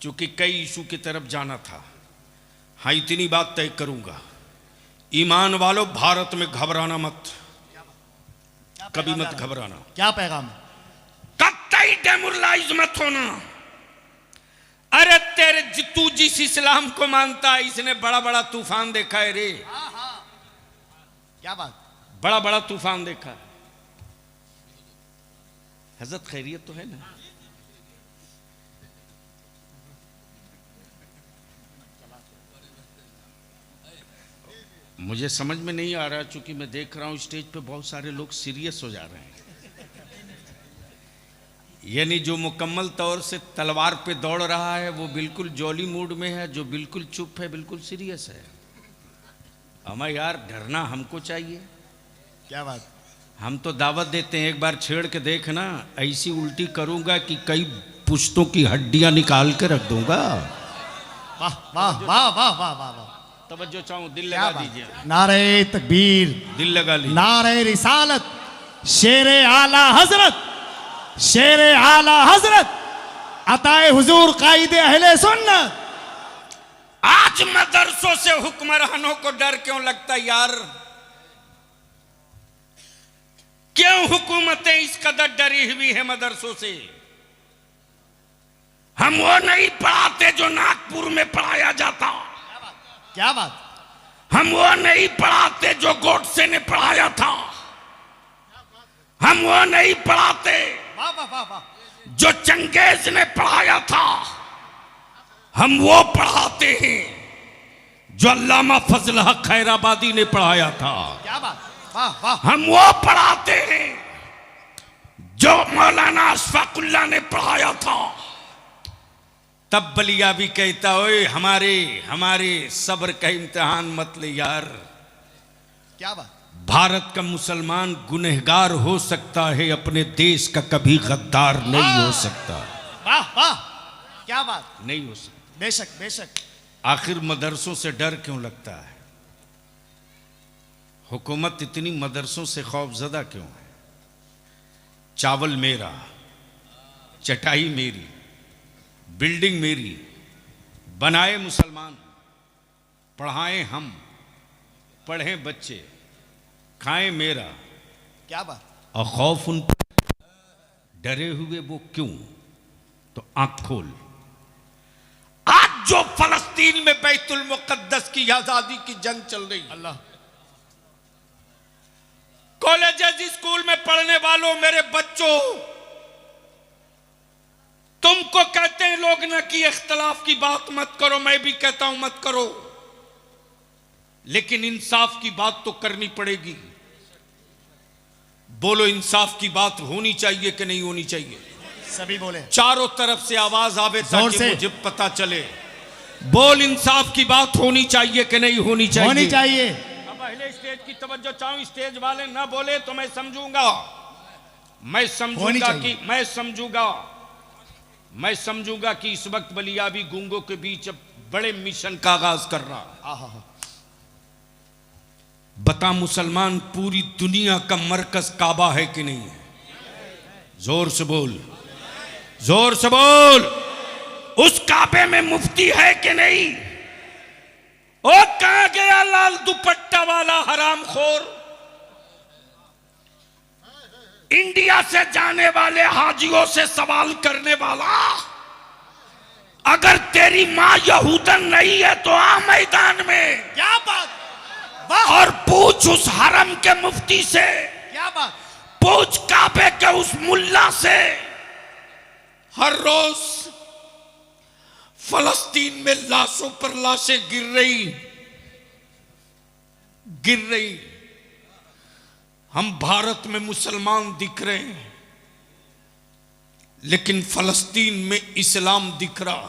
S1: क्योंकि कई इशू की तरफ जाना था। हाँ, इतनी बात तय करूंगा, ईमान वालों, भारत में घबराना मत, कभी मत घबराना।
S2: क्या पैगाम?
S1: कतई डेमोरलाइज मत होना। अरे तेरे तू जिस इस्लाम को मानता है, इसने बड़ा बड़ा तूफान देखा है रे।
S2: क्या बात?
S1: बड़ा बड़ा तूफान देखा है। हजरत खैरियत तो है ना? मुझे समझ में नहीं आ रहा, चूंकि मैं देख रहा हूं स्टेज पे बहुत सारे लोग सीरियस हो जा रहे हैं। यानी जो मुकम्मल तौर से तलवार पे दौड़ रहा है वो बिल्कुल जॉली मूड में है, जो बिल्कुल चुप है बिल्कुल सीरियस है। हमें यार डरना हमको चाहिए।
S2: क्या बात?
S1: हम तो दावत देते हैं, एक बार छेड़ के देखना, ऐसी उल्टी करूंगा कि कई पुश्तों की हड्डियां निकाल के रख दूंगा।
S2: वाह वाह वाह वाह वाह वाह वाह।
S1: तवज्जो चाहूं, दिल लगा दीजिए।
S2: नारे तकबीर,
S1: दिल लगा लीजिए।
S2: नारे रिसालत, शेरे आला हजरत, शेरे आला हजरत, अताए हुजूर कायदे अहले सुन्नत।
S1: आज मदरसों से हुक्मरानों को डर क्यों लगता यार? क्यों हुकूमतें इस कदर डरी हुई है मदरसों से? हम वो नहीं पढ़ाते जो नागपुर में पढ़ाया जाता।
S2: क्या बात?
S1: हम वो नहीं पढ़ाते जो गोडसे ने पढ़ाया था। हम वो नहीं पढ़ाते
S2: वाह वाह वाह वाह,
S1: जो चंगेज ने पढ़ाया था। हम वो पढ़ाते हैं जो अल्लामा फजल हक खैराबादी ने पढ़ाया था।
S2: क्या बात? वाह वाह।
S1: हम वो पढ़ाते हैं जो मौलाना अशफाकुल्लाह ने पढ़ाया था। तब बलिया भी कहता, ओए हमारे सब्र का इम्तिहान मत ले यार।
S2: क्या बात?
S1: भारत का मुसलमान गुनहगार हो सकता है, अपने देश का कभी गद्दार नहीं हो सकता।
S2: वाह वाह, क्या बात?
S1: नहीं हो सकता।
S2: बेशक बेशक।
S1: आखिर मदरसों से डर क्यों लगता है? हुकूमत इतनी मदरसों से खौफजदा क्यों है? चावल मेरा, चटाई मेरी, बिल्डिंग मेरी, बनाए मुसलमान, पढ़ाएं हम, पढ़ें बच्चे, खाएं मेरा।
S2: क्या बात?
S1: और खौफ उन पर, डरे हुए वो क्यों? तो आंख खोल। आज जो फलस्तीन में बैतुल मुकद्दस की आजादी की जंग चल रही,
S2: अल्लाह,
S1: कॉलेजेस स्कूल में पढ़ने वालों, मेरे बच्चों, तुमको कहते हैं लोग ना कि इख्तलाफ की बात मत करो, मैं भी कहता हूं मत करो, लेकिन इंसाफ की बात तो करनी पड़ेगी। बोलो, इंसाफ की बात होनी चाहिए कि नहीं होनी चाहिए?
S2: सभी बोले,
S1: चारों तरफ से आवाज आवे
S2: जोर
S1: ताकि
S2: से।
S1: मुझे पता चले। बोल, इंसाफ की बात होनी चाहिए कि नहीं होनी चाहिए?
S2: होनी चाहिए।
S1: अब पहले स्टेज की तवज्जो चाहूं, स्टेज वाले ना बोले तो मैं समझूंगा कि इस वक्त बलियाबी गूंगों के बीच अब बड़े मिशन का आगाज कर रहा। बता मुसलमान, पूरी दुनिया का मरकज काबा है कि नहीं है? जोर से बोल, जोर से बोल। उस काबे में मुफ्ती है कि नहीं? ओ कहां गया लाल दुपट्टा वाला हरामखोर? इंडिया से जाने वाले हाजियों से सवाल करने वाला, अगर तेरी माँ यहूदन नहीं है तो आ मैदान में
S2: क्या बात, वाह,
S1: और पूछ उस हरम के मुफ्ती से,
S2: क्या बात,
S1: पूछ काबे के उस मुल्ला से। हर रोज फलस्तीन में लाशों पर लाशें गिर रही। हम भारत में मुसलमान दिख रहे हैं, लेकिन फलस्तीन में इस्लाम दिख रहा।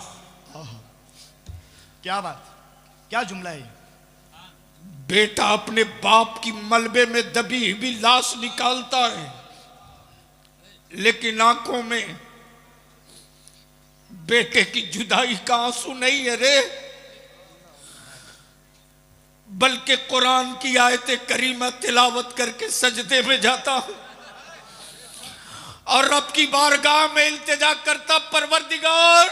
S2: क्या बात, क्या जुमला है।
S1: बेटा अपने बाप की मलबे में दबी हुई लाश निकालता है, लेकिन आंखों में बेटे की जुदाई का आंसू नहीं है रे, बल्कि कुरान की आयतें करीमा तिलावत करके सजदे में जाता हूं और रब की बारगाह में इल्तिजा करता, परवरदिगार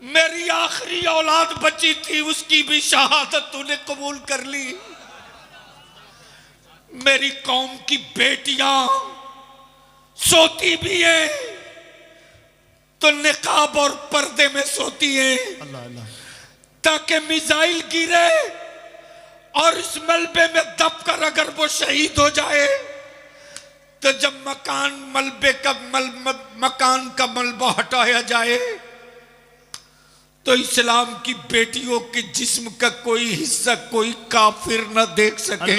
S1: मेरी आखिरी औलाद बची थी, उसकी भी शहादत तूने कबूल कर ली। मेरी कौम की बेटियां सोती भी हैं तो निकाब और पर्दे में सोती हैं,
S2: अल्लाह अल्लाह,
S1: ताकि मिसाइल गिरे और इस मलबे में दबकर अगर वो शहीद हो जाए तो जब मकान का मलबा हटाया जाए तो इस्लाम की बेटियों के जिस्म का कोई हिस्सा कोई काफिर न देख सके।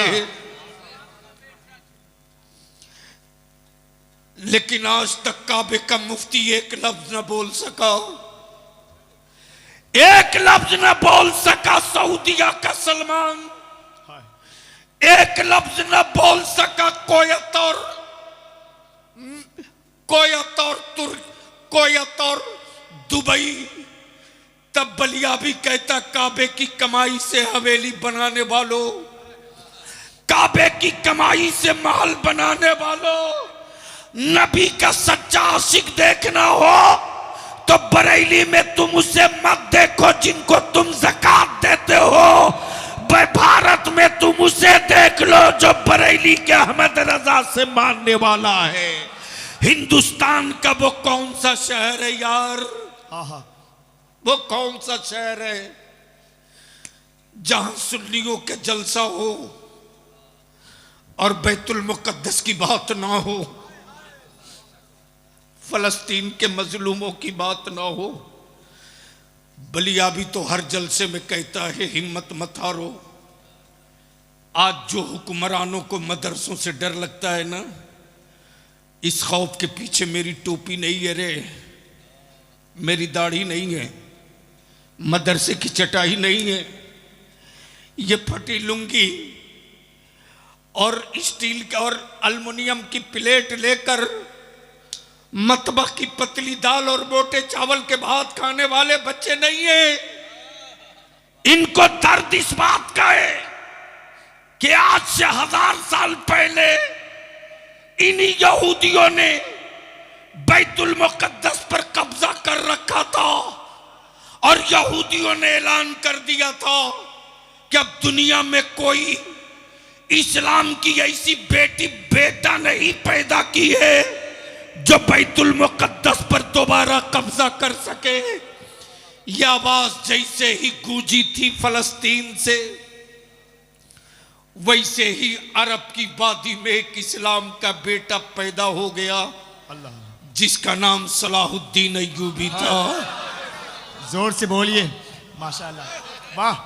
S1: लेकिन आज तक काबे का मुफ्ती एक लफ्ज न बोल सका, एक लफ्ज न बोल सका सऊदिया का सलमान, एक लफ्ज न बोल सका कोयत और दुबई। तब बलिया भी कहता, काबे की कमाई से हवेली बनाने वालों, काबे की कमाई से महल बनाने वालों, नबी का सच्चा आशिक देखना हो तो बरेली में तुम उसे मत देखो जिनको तुम ज़कात देते हो, भारत में तुम उसे देख लो जो बरेली के अहमद रजा से मानने वाला है। हिंदुस्तान का वो कौन सा शहर है यार, वो कौन सा शहर है जहां सुन्नियों के जलसा हो और बैतुल मुकद्दस की बात ना हो, फलस्तीन के मजलूमों की बात ना हो। बलिया भी तो हर जलसे में कहता है हिम्मत मत हारो। आज जो हुक्मरानों को मदरसों से डर लगता है ना, इस खौफ के पीछे मेरी टोपी नहीं है रे, मेरी दाढ़ी नहीं है, मदरसे की चटाई नहीं है, ये फटी लुंगी और स्टील का और अल्युमिनियम की प्लेट लेकर मतबख की पतली दाल और मोटे चावल के भात खाने वाले बच्चे नहीं है। इनको दर्द इस बात का है कि आज से 1000 साल पहले इन्हीं यहूदियों ने बैतुल मुकद्दस पर कब्जा कर रखा था और यहूदियों ने ऐलान कर दिया था कि अब दुनिया में कोई इस्लाम की ऐसी बेटा नहीं पैदा की है जो बैतुल मुकद्दस पर दोबारा कब्जा कर सके। यह आवाज जैसे ही गूंजी थी फलस्तीन से, वैसे ही अरब की वादी में एक इस्लाम का बेटा पैदा हो गया, जिसका नाम सलाहुद्दीन अय्यूबी था।
S2: जोर से बोलिए माशाअल्लाह, वाह।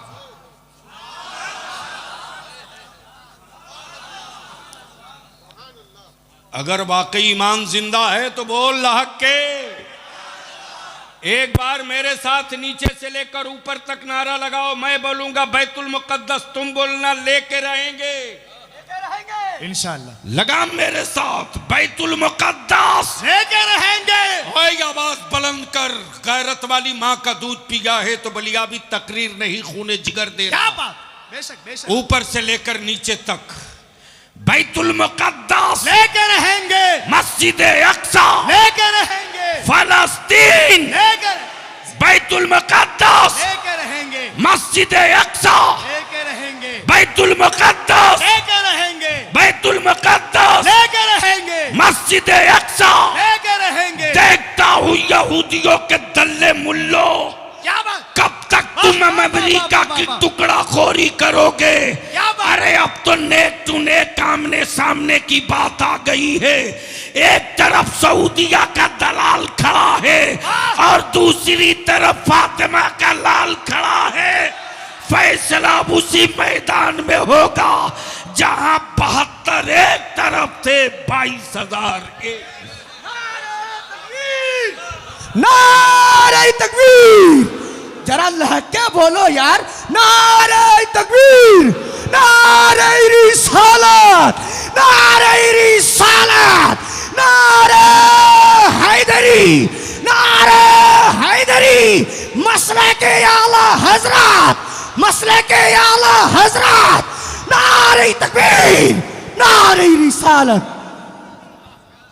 S1: अगर वाकई ईमान जिंदा है तो बोल अल्लाह के। एक बार मेरे साथ नीचे से लेकर ऊपर तक नारा लगाओ, मैं बोलूंगा बैतुल मुकद्दस, तुम बोलना लेके रहेंगे
S2: इंशाअल्लाह।
S1: लगाम मेरे साथ, बैतुल मुकद्दस
S2: लेके रहेंगे।
S1: ओए आवाज बुलंद कर, गैरत वाली माँ का दूध पिया है तो बलिया भी तकरीर नहीं, खूने जिगर दे रहा।
S2: क्या बात, बेशक बेशक।
S1: ऊपर से लेकर नीचे तक बैतुल मुकद्दस
S2: लेके रहेंगे,
S1: मस्जिद अक्सा
S2: लेके रहेंगे,
S1: फलस्तीन
S2: लेके,
S1: बैतुल मुकद्दस
S2: लेके रहेंगे,
S1: मस्जिद अक्सा
S2: लेके रहेंगे,
S1: बैतुल मुकद्दस
S2: लेके रहेंगे,
S1: बैतुल मुकद्दस
S2: लेके रहेंगे,
S1: मस्जिद अक्सा
S2: लेके रहेंगे।
S1: देखता हूँ यहूदियों के दल्ले करोगे। अरे अब तो नेक टू नेक आमने सामने की बात आ गई है। एक तरफ सऊदिया का दलाल खड़ा है और दूसरी तरफ फातिमा का लाल खड़ा है। फैसला उसी मैदान में होगा जहां 72 एक तरफ थे, 22,000 एक।
S2: नारे तकबीर, जरा लहके बोलो यार, नारे तकबीर, नारे रिसालत, नारे रिसालत, नारे हैदरी, नारे हैदरी, मसले के आला हजरत, मसले के आला हजरत, नारे तकबीर, नारे रिसालत।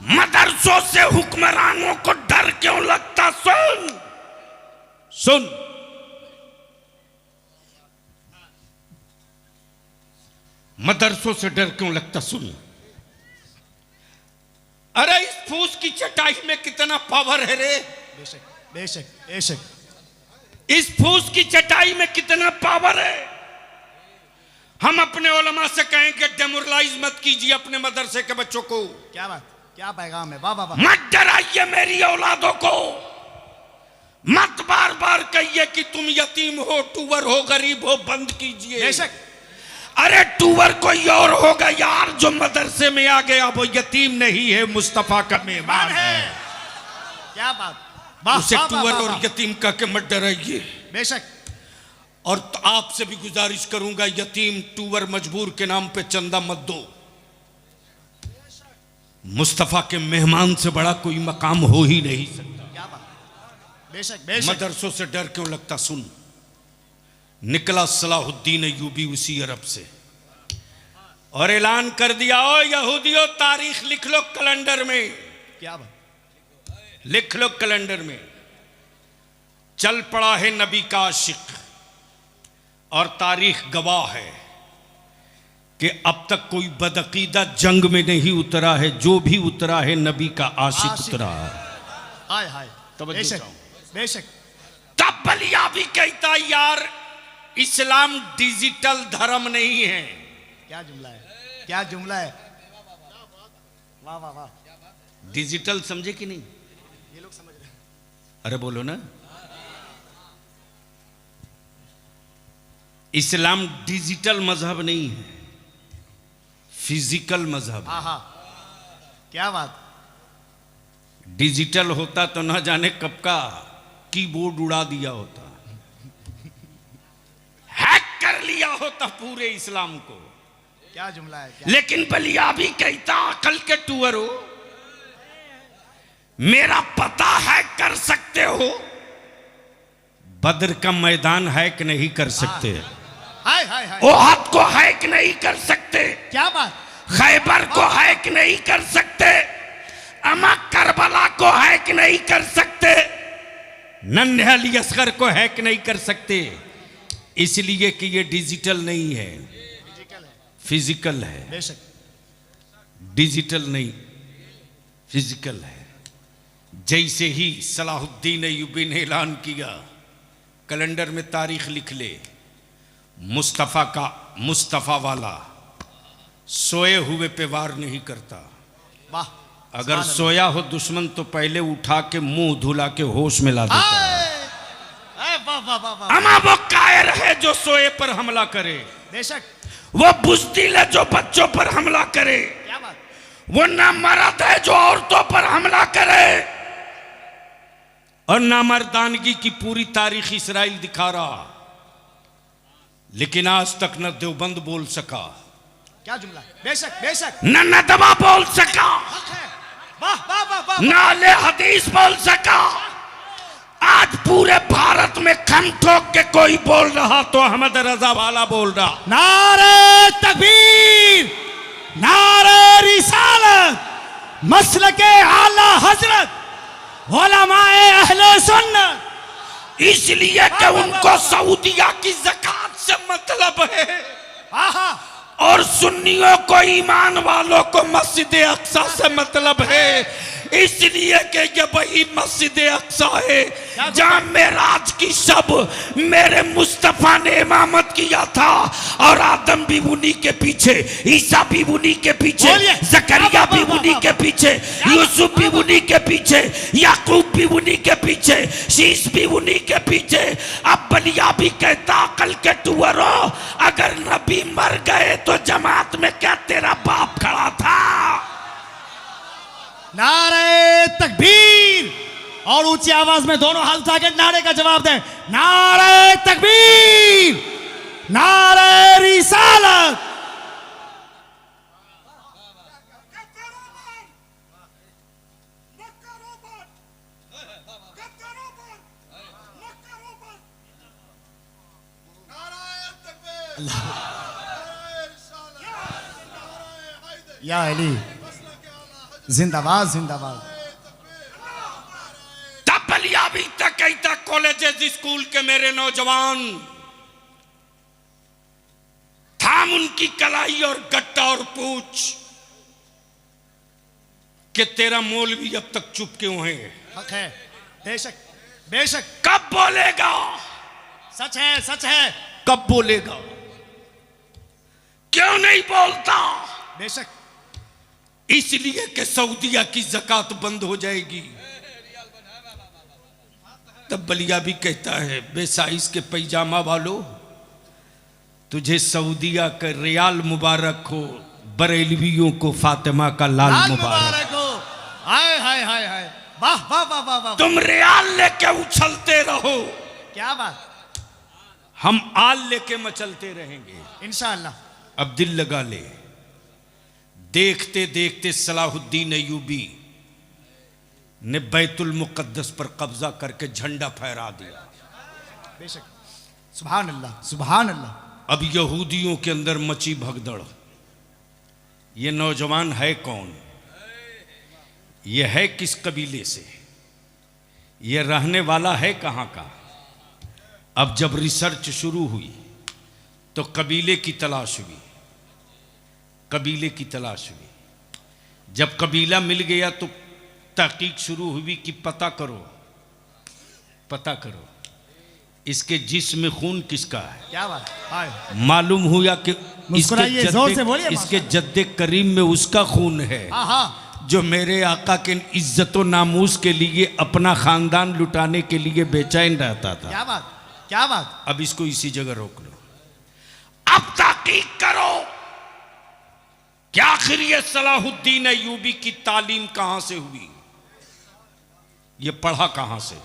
S1: मदरसों से हुक्मरानों को डर क्यों लगता? सुन सुन, मदरसों से डर क्यों लगता? सुन। अरे इस फूस की चटाई में कितना पावर है रे।
S2: बेशक बेशक बेशक।
S1: इस फूस की चटाई में कितना पावर है। हम अपने उलमा से कहें कि डेमोरलाइज मत कीजिए अपने मदरसे के बच्चों को।
S2: क्या बात, क्या पैगाम है। वाह वाह वाह।
S1: मत डराइए मेरी औलादों को, मत बार बार कहिए कि तुम यतीम हो, टूवर हो, गरीब हो, बंद कीजिए।
S2: बेशक।
S1: अरे टूवर कोई और होगा यार जो मदरसे में आ गया, वो यतीम नहीं है, मुस्तफा का मेहमान है।
S2: क्या बात।
S1: उसे टूवर और यतीम कह के मत डराइए।
S2: बेशक।
S1: और आपसे भी गुजारिश करूंगा, यतीम टूवर मजबूर के नाम पे चंदा मत दो। मुस्तफा के मेहमान से बड़ा कोई मकाम हो ही नहीं सकता।
S2: क्या बात। बेशक बेशक।
S1: मदरसों से डर क्यों लगता? सुन, निकला सलाहुद्दीन अय्यूबी उसी अरब से और ऐलान कर दिया, ओ यहूदियों तारीख लिख लो कैलेंडर में।
S2: क्या बात।
S1: लिख लो कैलेंडर में, चल पड़ा है नबी का आशिक और तारीख गवाह है कि अब तक कोई बदअकीदा जंग में नहीं उतरा है, जो भी उतरा है नबी का आशिक उतरा है।
S2: हाय हाय। बेशक बेशक।
S1: तब बलिया भी कहता यार इस्लाम डिजिटल धर्म नहीं है।
S2: क्या जुमला है, क्या जुमला है। वाह वाह वाह।
S1: डिजिटल समझे कि नहीं?
S2: ये लोग समझ रहे हैं।
S1: अरे बोलो ना। इस्लाम डिजिटल मजहब नहीं है, फिजिकल मजहब।
S2: हाँ हाँ। क्या बात।
S1: डिजिटल होता तो ना जाने कब का कीबोर्ड उड़ा दिया होता, हैक कर लिया होता पूरे इस्लाम को।
S2: क्या जुमला है। क्या?
S1: लेकिन बलिया भी कहता, अकल के टूअर हो, मेरा पता हैक कर सकते हो, बद्र का मैदान हैक नहीं कर सकते,
S2: हाय हाय हाय।
S1: ओहद को हैक नहीं कर सकते,
S2: क्या बात।
S1: खैबर को हैक नहीं कर सकते, अमा करबला को हैक नहीं कर सकते, नन्हे अली असगर को हैक नहीं कर सकते, इसलिए कि ये डिजिटल नहीं है, फिजिकल है।
S2: बेशक।
S1: डिजिटल नहीं, फिजिकल है। जैसे ही सलाहुद्दीन अय्यूबी ने ऐलान किया, कैलेंडर में तारीख लिख ले, मुस्तफा का मुस्तफा वाला सोए हुए पे वार नहीं करता।
S2: वाह।
S1: अगर सोया हो दुश्मन तो पहले उठा के मुंह धुला के होश में ला देता है।
S2: वाह वाह वाह वाह।
S1: अमा वो कायर है जो सोए पर हमला करे,
S2: बेशक।
S1: वो बुज़दिल है जो बच्चों पर हमला करे,
S2: क्या बात।
S1: वो नामर्द है जो औरतों पर हमला करे, और नामर्दानगी की पूरी तारीख इस्राइल दिखा रहा, लेकिन आज तक न देवबंद बोल सका,
S2: क्या जुमला। बेशक बेशक।
S1: न नदवा बोल सका,
S2: वाह वाह वाह वाह।
S1: न अहले हदीस बोल सका। आज पूरे भारत में खम ठोक के कोई बोल रहा तो अहमद रजा वाला बोल रहा।
S2: नारे तकबीर, नारे रिसालत, मसलके आला हजरत, उलमाए अहले सुन्नत।
S1: इसलिए कि उनको सऊदिया की ज़कात से मतलब है,
S2: आहा।
S1: और सुन्नियों को, ईमान वालों को मस्जिद अक्सा से मतलब है। इसलिए कि ये वही मस्जिद अक्सा है जहां मेराज की शब मेरे मुस्तफा ने इमामत किया था, और आदम भी उन्हीं के पीछे, ईसा भी उन्हीं के पीछे, जकरिया भी उन्हीं के पीछे, यूसुफ भी उन्हीं के पीछे, याकूब भी उन्हीं के पीछे, शीश भी उन्हीं के पीछे। अब बलिया भी कहता अकल के टुअरो, अगर नबी मर गए तो जमात में क्या तेरा बाप खड़ा था?
S2: नारे तकबीर, और ऊंची आवाज में दोनों हाथ उठा के नारे का जवाब दें। नारे तकबीर, नारे रिसालत। या अली जिंदाबाद जिंदाबाद।
S1: तब बलिया भी तक कहता कॉलेजेस स्कूल के मेरे नौजवान, थाम उनकी कलाई और गट्टा और पूछ कि तेरा मौलवी अब तक चुप क्यों है?
S2: हक है, बेशक बेशक।
S1: कब बोलेगा?
S2: सच है सच है।
S1: कब बोलेगा? क्यों नहीं बोलता?
S2: बेशक।
S1: इसलिए कि सऊदीया की ज़कात बंद हो जाएगी। तब बलिया भी कहता है बेसाइज के पैजामा वालों, तुझे सऊदीया का रियाल मुबारक हो, बरेलवियों को फातिमा का लाल मुबारक हो।
S2: हाय हाय हाय हाय, वाह वाह वाह वाह वाह।
S1: तुम रियाल लेके उछलते रहो,
S2: क्या बात।
S1: हम आल लेके मचलते रहेंगे
S2: इंशाअल्लाह।
S1: अब दिल लगा ले। देखते देखते सलाहुद्दीन अय्यूबी ने बैतुल मुक़द्दस पर कब्जा करके झंडा फहरा दिया।
S2: बेशक, सुभान अल्लाह सुभान अल्लाह।
S1: अब यहूदियों के अंदर मची भगदड़। ये नौजवान है कौन? ये है किस कबीले से? ये रहने वाला है कहाँ का? अब जब रिसर्च शुरू हुई तो कबीले की तलाश हुई, कबीले की तलाश हुई। जब कबीला मिल गया तो तहकीक शुरू हुई कि पता करो, पता करो इसके जिस्म में खून किसका है।
S2: क्या बात। हाय।
S1: मालूम हुआ कि
S2: जोर से बोलिए।
S1: इसके जद्दे करीम में उसका खून है जो मेरे आका के इज्जत व नामूस के लिए अपना खानदान लुटाने के लिए बेचैन रहता था।
S2: क्या बात क्या बात।
S1: अब इसको इसी जगह रोक लो। अब तहकीक करो कि आखिर ये सलाहुद्दीन अय्यूबी की तालीम कहां से हुई, ये पढ़ा कहां से?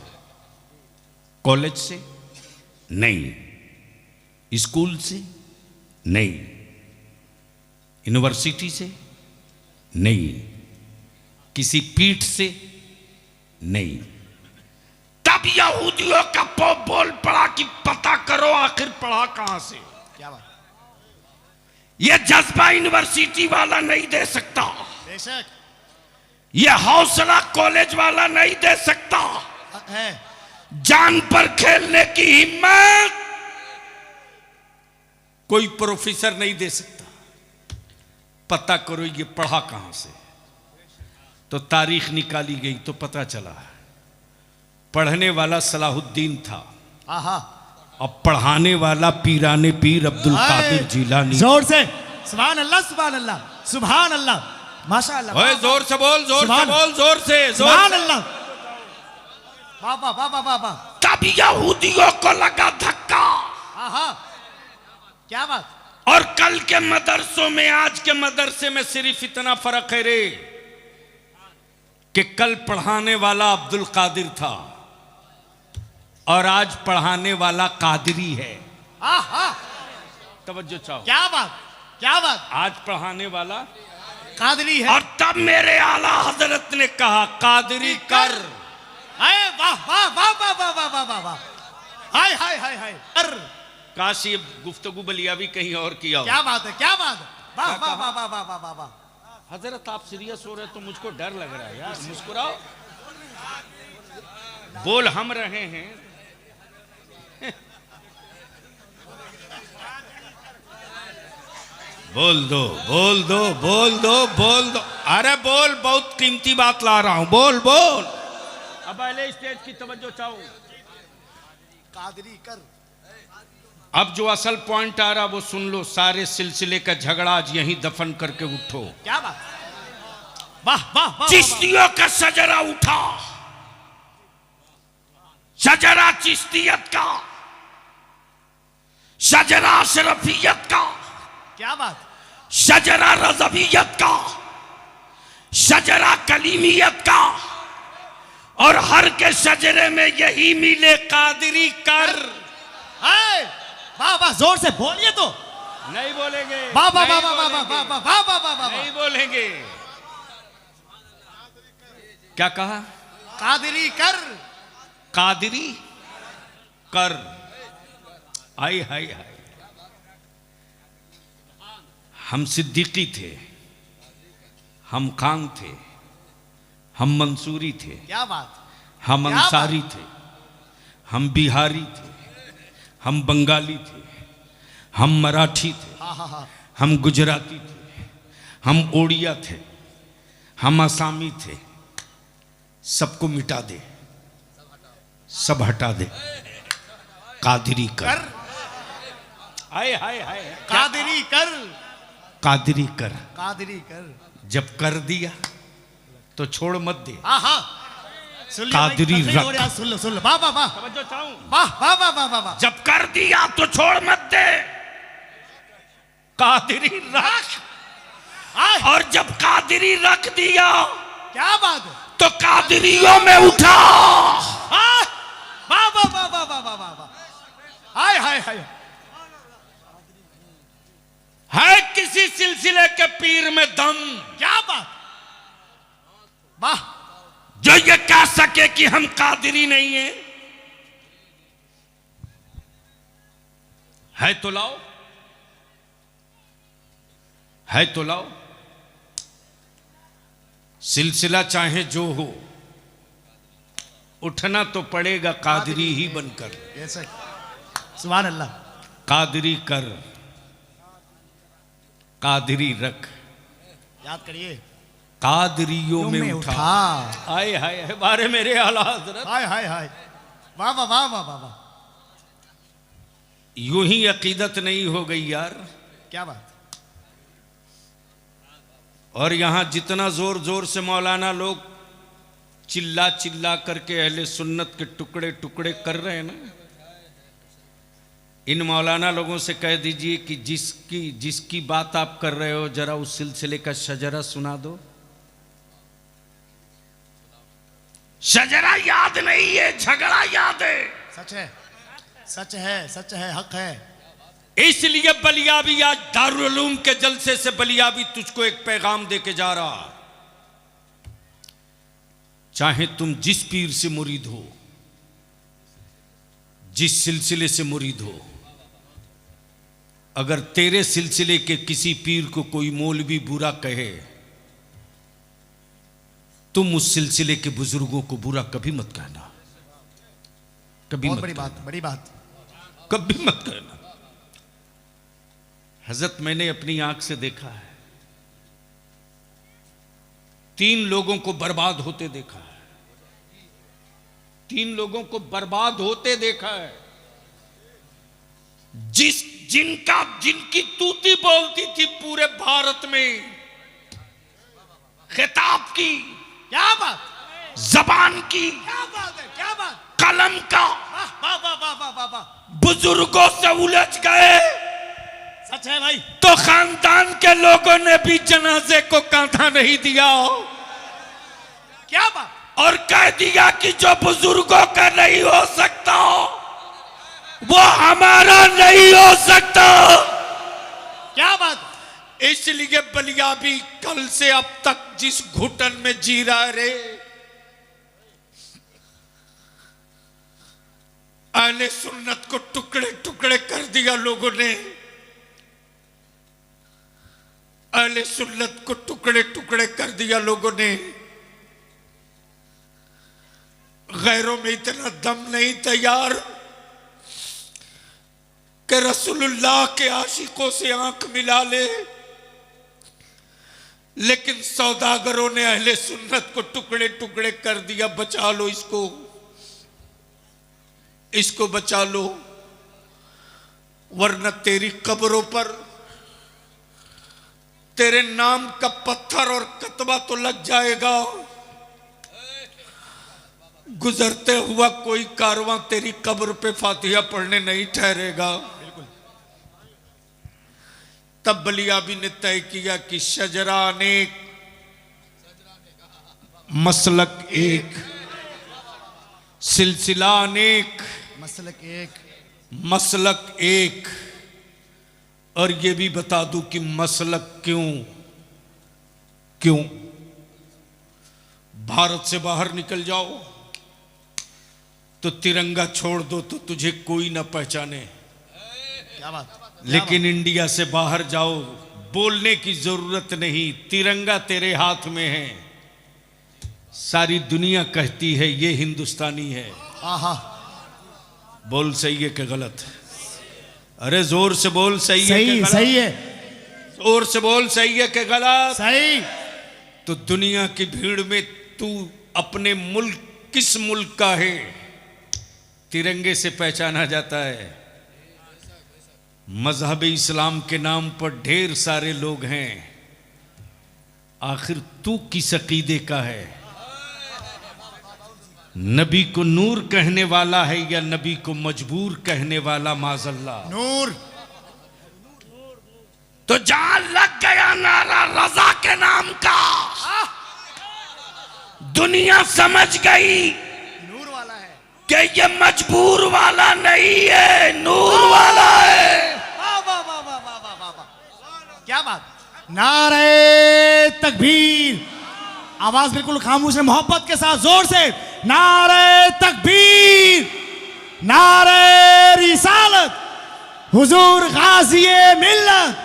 S1: कॉलेज से नहीं, स्कूल से नहीं, यूनिवर्सिटी से नहीं, किसी पीठ से नहीं। तब यहूदियों का बोल पड़ा कि पता करो आखिर पढ़ा कहां से।
S2: क्या बात।
S1: ये जज्बा यूनिवर्सिटी वाला नहीं दे सकता,
S2: बेशक।
S1: ये हौसला कॉलेज वाला नहीं दे सकता
S2: है।
S1: जान पर खेलने की हिम्मत कोई प्रोफेसर नहीं दे सकता। पता करो ये पढ़ा कहां से। तो तारीख निकाली गई तो पता चला पढ़ने वाला सलाहुद्दीन था, अब पढ़ाने वाला पीराने पीर अब्दुल कादिर जिलानी।
S2: जोर से सुभान अल्लाह सुभान अल्लाह सुभान अल्लाह माशाअल्लाह।
S1: ओए जोर से बोल, जोर से बोल, जोर से
S2: सुभान अल्लाह। वाह वाह वाह वाह वाह।
S1: तब यहूदियों को लगा धक्का।
S2: क्या बात।
S1: और कल के मदरसों में आज के मदरसे में सिर्फ इतना फर्क है रे कि कल पढ़ाने वाला अब्दुल कादिर था और आज पढ़ाने वाला कादरी है। तवज्जो चाहो।
S2: क्या बात क्या बात।
S1: आज पढ़ाने वाला
S2: कादरी है।
S1: और तब मेरे आला हजरत ने कहा कादरी कर।
S2: वाह वाह वाह वाह वाह वाह वाह वाह वाह। हाय हाय हाय हाय।
S1: काश ये गुफ्तगू बलिया भी कहीं और किया हो।
S2: क्या बात है क्या बात है। वाह वाह वाह वाह वाह वाह वाह।
S1: हजरत आप सीरियस हो रहे तो मुझको डर लग रहा है यार। मुस्कुराओ, बोल हम रहे हैं। बोल दो बोल दो बोल दो बोल दो। अरे बोल, बहुत कीमती बात ला रहा हूं, बोल बोल। अब पहले स्टेज की तवज्जो चाहूं।
S2: कादरी कर।
S1: अब जो असल पॉइंट आ रहा वो सुन लो। सारे सिलसिले का झगड़ा आज यहीं दफन करके उठो।
S2: क्या बात, वाह वाह वाह।
S1: चिश्तियों का शजरा उठा, शजरा चिश्तियत का, शजरा अशरफियत का,
S2: क्या बात,
S1: शजरा रज़वियत का, शजरा कलीमियत का, और हर के शजरे में यही मिले कादरी कर।
S2: वाह वाह, जोर से बोलिए तो।
S1: नहीं बोलेंगे,
S2: वाह वाह वाह वाह वाह वाह वाह वाह वाह वाह वाह।
S1: नहीं बोलेंगे। क्या कहा?
S2: कादरी कर,
S1: कादरी कर। हाय हाय हाय। हम सिद्दीकी थे, हम खान थे, हम मंसूरी थे,
S2: क्या बात,
S1: हम
S2: क्या
S1: अंसारी थे, हम बिहारी थे, हम बंगाली थे, हम मराठी थे,
S2: हाँ हाँ हाँ,
S1: हम गुजराती थे, हम ओडिया थे, हम आसामी थे। सबको मिटा दे, सब हटा दे, कादरी कर। हाय हाय हाय।
S2: कादरी कर,
S1: कादरी कर।
S2: कादरी कर।
S1: जब कर दिया तो छोड़ मत दे।
S2: हाँ हाँ, सुन लिया भाई,
S1: कादरी
S2: तकलीफ हो
S1: रख।
S2: रहा है, सुन लो सुन लो। वाह वाह वाह वाह वाह वाह वाह वाह वाह।
S1: जब कर दिया तो छोड़ मत दे, कादरी रख। और जब कादरी रख दिया
S2: क्या बात है,
S1: तो कादरियों में उठा।
S2: वाह वाह वाह वाह वाह वाह वाह वाह। हाय हाय हाय।
S1: है किसी सिलसिले के पीर में दम,
S2: क्या बात, वाह,
S1: जो ये कह सके कि हम कादरी नहीं है तो लाओ, है तो लाओ। सिलसिला चाहे जो हो, उठना तो पड़ेगा कादरी ही बनकर।
S2: यस सर, सुभान अल्लाह।
S1: कादरी कर, कादरी रख,
S2: याद करिए,
S1: कादरियों में उठा। हाय हाय हाय, बारे मेरे आला हज़रत।
S2: हाय हाय हाय, वाह वाह वाह वाह वाह वाह।
S1: यूं ही अकीदत नहीं हो गई यार।
S2: क्या बात,
S1: और यहां जितना जोर जोर से मौलाना लोग चिल्ला चिल्ला करके अहले सुन्नत के टुकड़े टुकड़े कर रहे हैं ना, इन मौलाना लोगों से कह दीजिए कि जिसकी बात आप कर रहे हो जरा उस सिलसिले का शजरा सुना दो। शजरा याद नहीं है, झगड़ा याद है।
S2: सच है, सच है, सच है, हक है।
S1: इसलिए बलियाबी आज दारुल उलूम के जलसे से बलियाबी तुझको एक पैगाम देके जा रहा। चाहे तुम जिस पीर से मुरीद हो, जिस सिलसिले से मुरीद हो, अगर तेरे सिलसिले के किसी पीर को कोई मौलवी बुरा कहे, तुम उस सिलसिले के बुजुर्गों को बुरा कभी मत कहना, कभी
S2: बहुत
S1: मत
S2: बड़ी
S1: कहना,
S2: बात, बड़ी बात।
S1: कभी मत कहना। हजरत मैंने अपनी आंख से देखा है, 3 लोगों को बर्बाद होते देखा है, 3 लोगों को बर्बाद होते देखा है। जिनकी तूती बोलती थी पूरे भारत में, खिताब की,
S2: क्या बात,
S1: जबान की,
S2: क्या बात है, क्या बात,
S1: कलम का,
S2: वाह वाह वाह वाह वाह वाह वाह।
S1: बुजुर्गों से उलझ गए
S2: सच है भाई,
S1: तो खानदान के लोगों ने भी जनाजे को कांधा नहीं दिया
S2: क्या बात,
S1: और कह दिया कि जो बुजुर्गों का नहीं हो सकता वो हमारा नहीं हो सकता।
S2: क्या बात।
S1: इसलिए बलियाबी कल से अब तक जिस घुटन में जी रहा रे, अहले सुन्नत को टुकड़े टुकड़े कर दिया लोगों ने, अहले सुन्नत को टुकड़े टुकड़े कर दिया लोगों ने। गैरों में इतना दम नहीं तैयार कि रसूलुल्लाह के आशिकों से आंख मिला ले, लेकिन सौदागरों ने अहले सुन्नत को टुकड़े टुकड़े कर दिया। बचा लो इसको, इसको बचा लो, वरना तेरी कब्रों पर तेरे नाम का पत्थर और कतबा तो लग जाएगा। गुजरते हुआ कोई कारवां तेरी कब्र पे फातिहा पढ़ने नहीं ठहरेगा। तब बलियाबी ने तय किया कि शजरा अनेक, मसलक एक, सिलसिला अनेक, मसलक एक। और ये भी बता दूं कि मसलक क्यों भारत से बाहर निकल जाओ तो तिरंगा छोड़ दो तो तुझे कोई ना पहचाने।
S2: क्या बात।
S1: लेकिन इंडिया से बाहर जाओ, बोलने की जरूरत नहीं, तिरंगा तेरे हाथ में है। सारी दुनिया कहती है ये हिंदुस्तानी है।
S2: आहा,
S1: बोल सही है कि गलत? अरे जोर से बोल, सही है कि गलत?
S2: सही है।
S1: जोर से बोल, सही है कि गलत?
S2: सही।
S1: तो दुनिया की भीड़ में तू अपने मुल्क, किस मुल्क का है, तिरंगे से पहचाना जाता है। मजहब इस्लाम के नाम पर ढेर सारे लोग हैं, आखिर तू किस अकीदे का है? नबी को नूर कहने वाला है या नबी को मजबूर कहने वाला? माजल्ला
S2: नूर।
S1: तो जहां लग गया नारा रजा के नाम का, दुनिया समझ गई
S2: नूर वाला है
S1: कि ये मजबूर वाला नहीं है, नूर वाला है।
S2: वाह वाह वाह वाह वाह वाह वाह वाह, क्या बात। नारे तकबीर। आवाज बिल्कुल खामोश है, मोहब्बत के साथ जोर से नारे तकबीर, नारे रिसालत, हुजूर गाज़ी मिल्लत,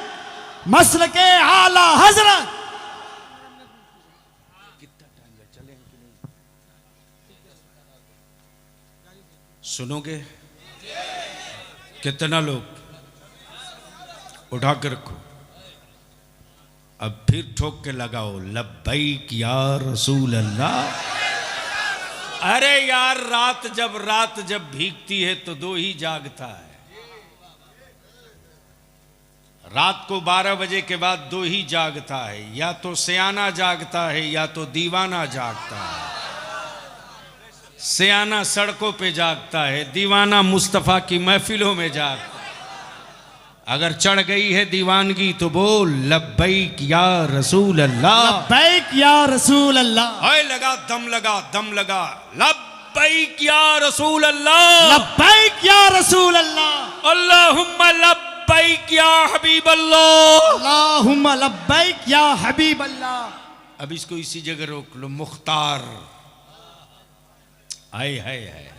S2: मसलके आला हजरत।
S1: सुनोगे? कितना लोग? उठा के रखो, अब फिर ठोक के लगाओ, लब्बैक या रसूल अल्लाह। अरे यार, रात जब भीगती है तो दो ही जागता है। रात को 12 बजे के बाद दो ही जागता है, या तो सियाना जागता है या तो दीवाना जागता है। सियाना सड़कों पे जागता है, दीवाना मुस्तफा की महफिलों में जागता है। अगर चढ़ गई है दीवानगी तो बोल लब्बैक या रसूल अल्लाह,
S2: लब्बैक या रसूल अल्लाह।
S1: हाय लगा, दम लगा, लब्बैक या रसूल अल्लाह,
S2: लब्बैक या रसूल अल्लाह,
S1: अल्लाहुम्मा लब्बैक या हबीब अल्लाह,
S2: अल्लाहुम्मा लब्बैक या हबीब अल्लाह।
S1: अब इसको इसी जगह रोक लो। मुख्तार, आए है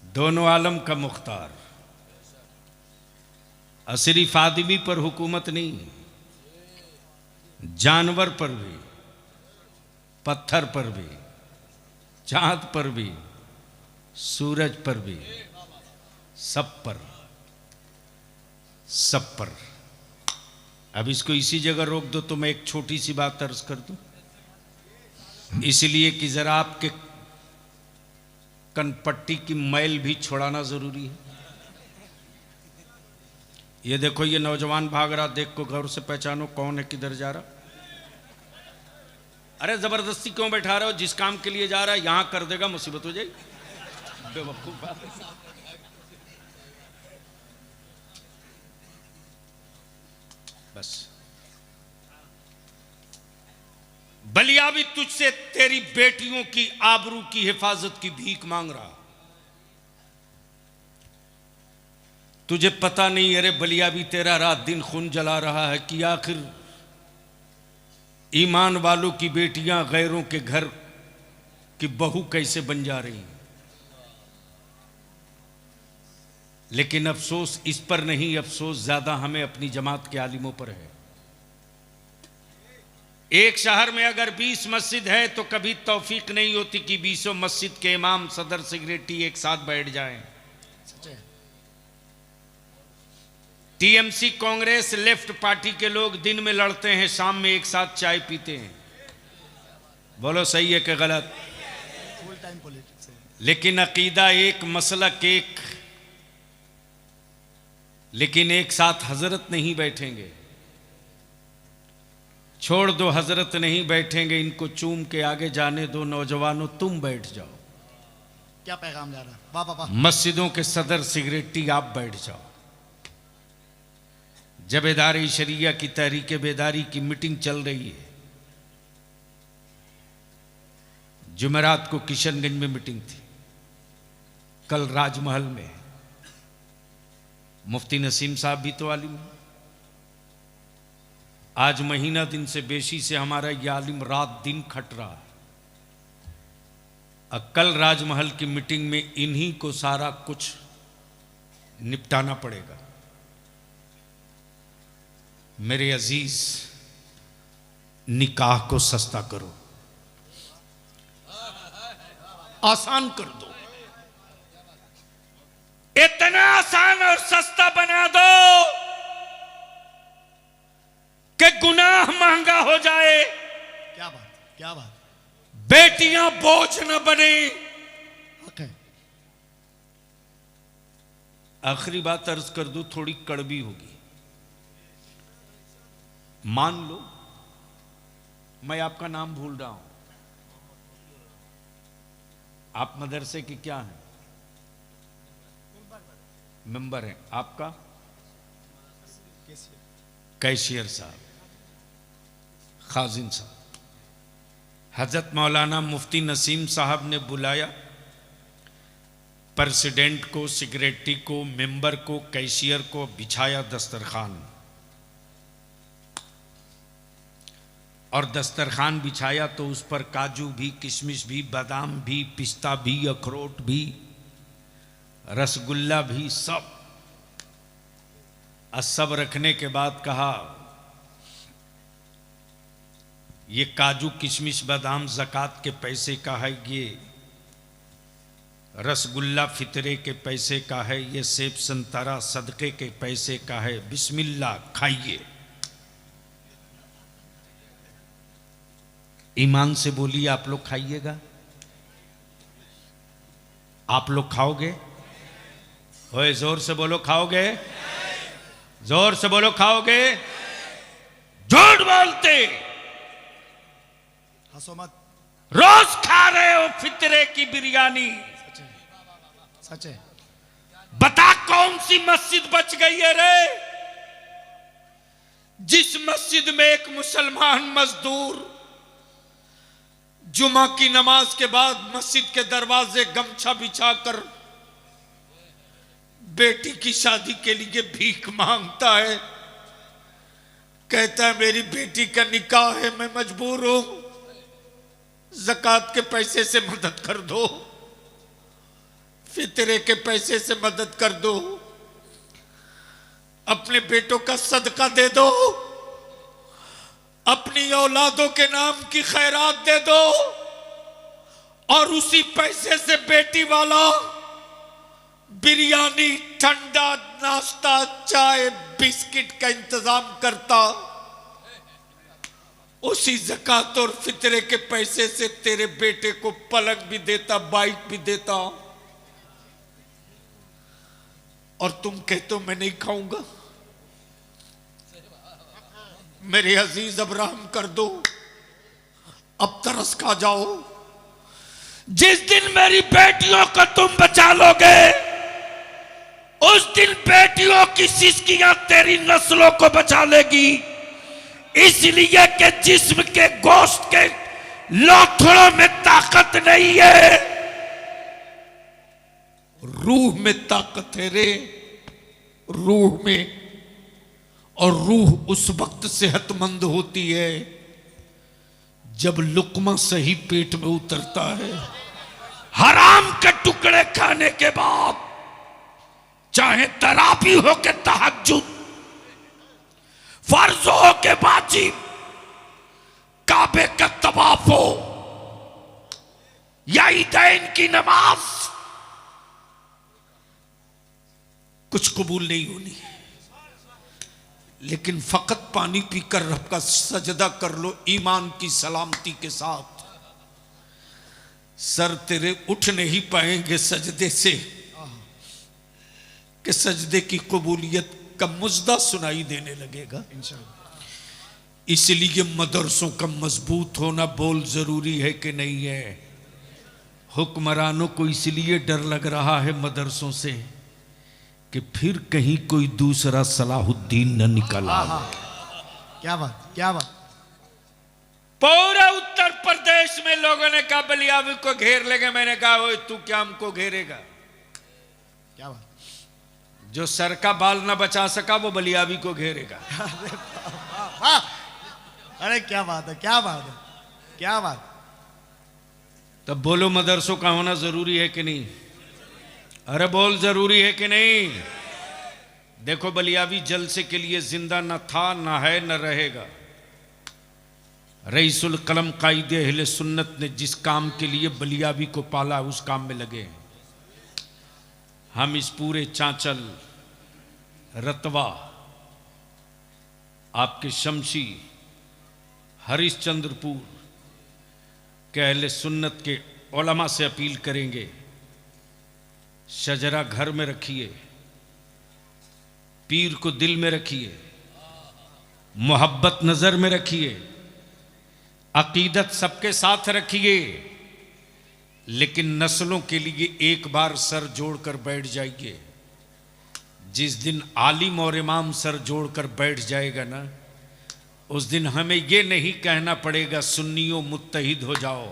S1: दोनों आलम का मुख्तार। सिर्फ आदमी पर हुकूमत नहीं, जानवर पर भी, पत्थर पर भी, चांद पर भी, सूरज पर भी, सब पर। अब इसको इसी जगह रोक दो तो मैं एक छोटी सी बात अर्ज कर दूं, इसलिए कि जरा आपके कनपट्टी की मैल भी छुड़ाना जरूरी है। ये देखो, ये नौजवान भाग रहा, देख को गौर से पहचानो कौन है, किधर जा रहा। अरे जबरदस्ती क्यों बैठा रहे हो? जिस काम के लिए जा रहा है यहां कर देगा, मुसीबत हो जाएगी। बेवकूफ बात। बस बलिया भी तुझसे तेरी बेटियों की आबरू की हिफाजत की भीख मांग रहा। तुझे पता नहीं? अरे बलिया भी तेरा रात दिन खून जला रहा है कि आखिर ईमान वालों की बेटियां गैरों के घर की बहू कैसे बन जा रही। लेकिन अफसोस इस पर नहीं, अफसोस ज्यादा हमें अपनी जमात के आलिमों पर है। एक शहर में अगर 20 मस्जिद है तो कभी तौफीक नहीं होती कि 20 मस्जिद के इमाम, सदर, सेक्रेटरी एक साथ बैठ जाएं। टीएमसी कांग्रेस लेफ्ट पार्टी के लोग दिन में लड़ते हैं, शाम में एक साथ चाय पीते हैं। बोलो सही है कि गलत?
S2: फुल टाइम पॉलिटिक्स है।
S1: लेकिन अकीदा एक, मसलक एक, लेकिन एक साथ हजरत नहीं बैठेंगे। छोड़ दो हजरत नहीं बैठेंगे, इनको चूम के आगे जाने दो। नौजवानों तुम बैठ जाओ।
S2: क्या पैगाम जा रहा है? वाह वाह वाह।
S1: मस्जिदों के सदर सिगरेटी आप बैठ जाओ। जबेदारी शरिया की तहरीक बेदारी की मीटिंग चल रही है। जुमेरात को किशनगंज में मीटिंग थी, कल राजमहल में। मुफ्ती नसीम साहब भी तो आलिम हैं। आज महीना दिन से बेशी से हमारा ये आलिम रात दिन खट रहा है। कल राजमहल की मीटिंग में इन्हीं को सारा कुछ निपटाना पड़ेगा। मेरे अजीज, निकाह को सस्ता करो, आसान कर दो। इतना आसान और सस्ता बना दो कि गुनाह महंगा हो जाए।
S2: क्या बात, क्या बात।
S1: बेटियां बोझ न बने।
S2: ओके।
S1: आखिरी बात अर्ज कर दूं, थोड़ी कड़वी होगी। मान लो मैं आपका नाम भूल रहा हूं, आप मदरसे की क्या हैं? मेंबर हैं। आपका? कैशियर साहब, खाजिन साहब। हजरत मौलाना मुफ्ती नसीम साहब ने बुलाया प्रेसिडेंट को, सेक्रेटरी को, मेंबर को, कैशियर को, बिछाया दस्तरखान। और दस्तरखान बिछाया तो उस पर काजू भी, किशमिश भी, बादाम भी, पिस्ता भी, अखरोट भी, रसगुल्ला भी, सब रखने के बाद कहा, ये काजू किशमिश बादाम ज़कात के पैसे का है, ये रसगुल्ला फितरे के पैसे का है, ये सेब संतरा सदके के पैसे का है, बिस्मिल्लाह खाइए। ईमान से बोलिए, आप लोग खाइएगा? आप लोग खाओगे? ओए जोर से बोलो, खाओगे? जोर से बोलो, खाओगे? झूठ बोलते,
S2: हंसो मत।
S1: रोज खा रहे हो फितरे की बिरयानी।
S2: सच है।
S1: बता कौन सी मस्जिद बच गई है रे, जिस मस्जिद में एक मुसलमान मजदूर जुमा की नमाज के बाद मस्जिद के दरवाजे गमछा बिछाकर बेटी की शादी के लिए भीख मांगता है। कहता है मेरी बेटी का निकाह है, मैं मजबूर हूं, ज़कात के पैसे से मदद कर दो, फितरे के पैसे से मदद कर दो, अपने बेटों का सदका दे दो, अपनी औलादों के नाम की खैरात दे दो, और उसी पैसे से बेटी वाला बिरयानी, ठंडा नाश्ता, चाय, बिस्किट का इंतजाम करता। उसी ज़कात और फितरे के पैसे से तेरे बेटे को पलंग भी देता, बाइक भी देता, और तुम कहते हो मैं नहीं खाऊंगा। मेरे अजीज, अब रहम कर दो, अब तरस खा जाओ। जिस दिन मेरी बेटियों को तुम बचा लोगे, उस दिन बेटियों की सिसकियां तेरी नस्लों को बचा लेगी। इसलिए कि जिस्म के गोश्त के लोथड़ों में ताकत नहीं है, रूह में ताकत है रे, रूह में। और रूह उस वक्त सेहतमंद होती है जब लुकमा सही पेट में उतरता है। हराम के टुकड़े खाने के बाद, चाहे तराबी हो के तहज्जुद, फर्ज हो के वाजिब, काबे का तवाफ हो या ईदैन की नमाज, कुछ कबूल नहीं होनी। लेकिन फकत पानी पीकर रब का सजदा कर लो ईमान की सलामती के साथ। सर तेरे उठ नहीं पाएंगे सजदे से कि सजदे की कबूलियत का मुजदा सुनाई देने लगेगा। इसलिए मदरसों का मजबूत होना बोल जरूरी है कि नहीं है। हुक्मरानों को इसलिए डर लग रहा है मदरसों से कि फिर कहीं कोई दूसरा सलाहुद्दीन न निकल आए।
S2: क्या बात, क्या बात।
S1: पूरे उत्तर प्रदेश में लोगों ने कहा बलियावी को घेर लेंगे। मैंने कहा ओए तू क्या हमको घेरेगा?
S2: क्या बात।
S1: जो सर का बाल ना बचा सका वो बलियावी को घेरेगा।
S2: अरे क्या बात है, क्या बात है, क्या बात।
S1: तब बोलो मदरसों का होना जरूरी है कि नहीं? अरे बोल जरूरी है कि नहीं? देखो बलियावी जलसे के लिए जिंदा न था, न है, न रहेगा। रईसुल कलम कायदे अहले सुन्नत ने जिस काम के लिए बलियावी को पाला उस काम में लगे हैं। हम इस पूरे चांचल, रतवा, आपके शमशी, हरिश्चंद्रपुर के अहले सुन्नत के उलमा से अपील करेंगे, शजरा घर में रखिए, पीर को दिल में रखिए, मोहब्बत नजर में रखिए, अकीदत सबके साथ रखिए, लेकिन नस्लों के लिए एक बार सर जोड़कर बैठ जाइए। जिस दिन आलिम और इमाम सर जोड़कर बैठ जाएगा ना, उस दिन हमें यह नहीं कहना पड़ेगा सुन्नियों मुत्तहिद हो जाओ।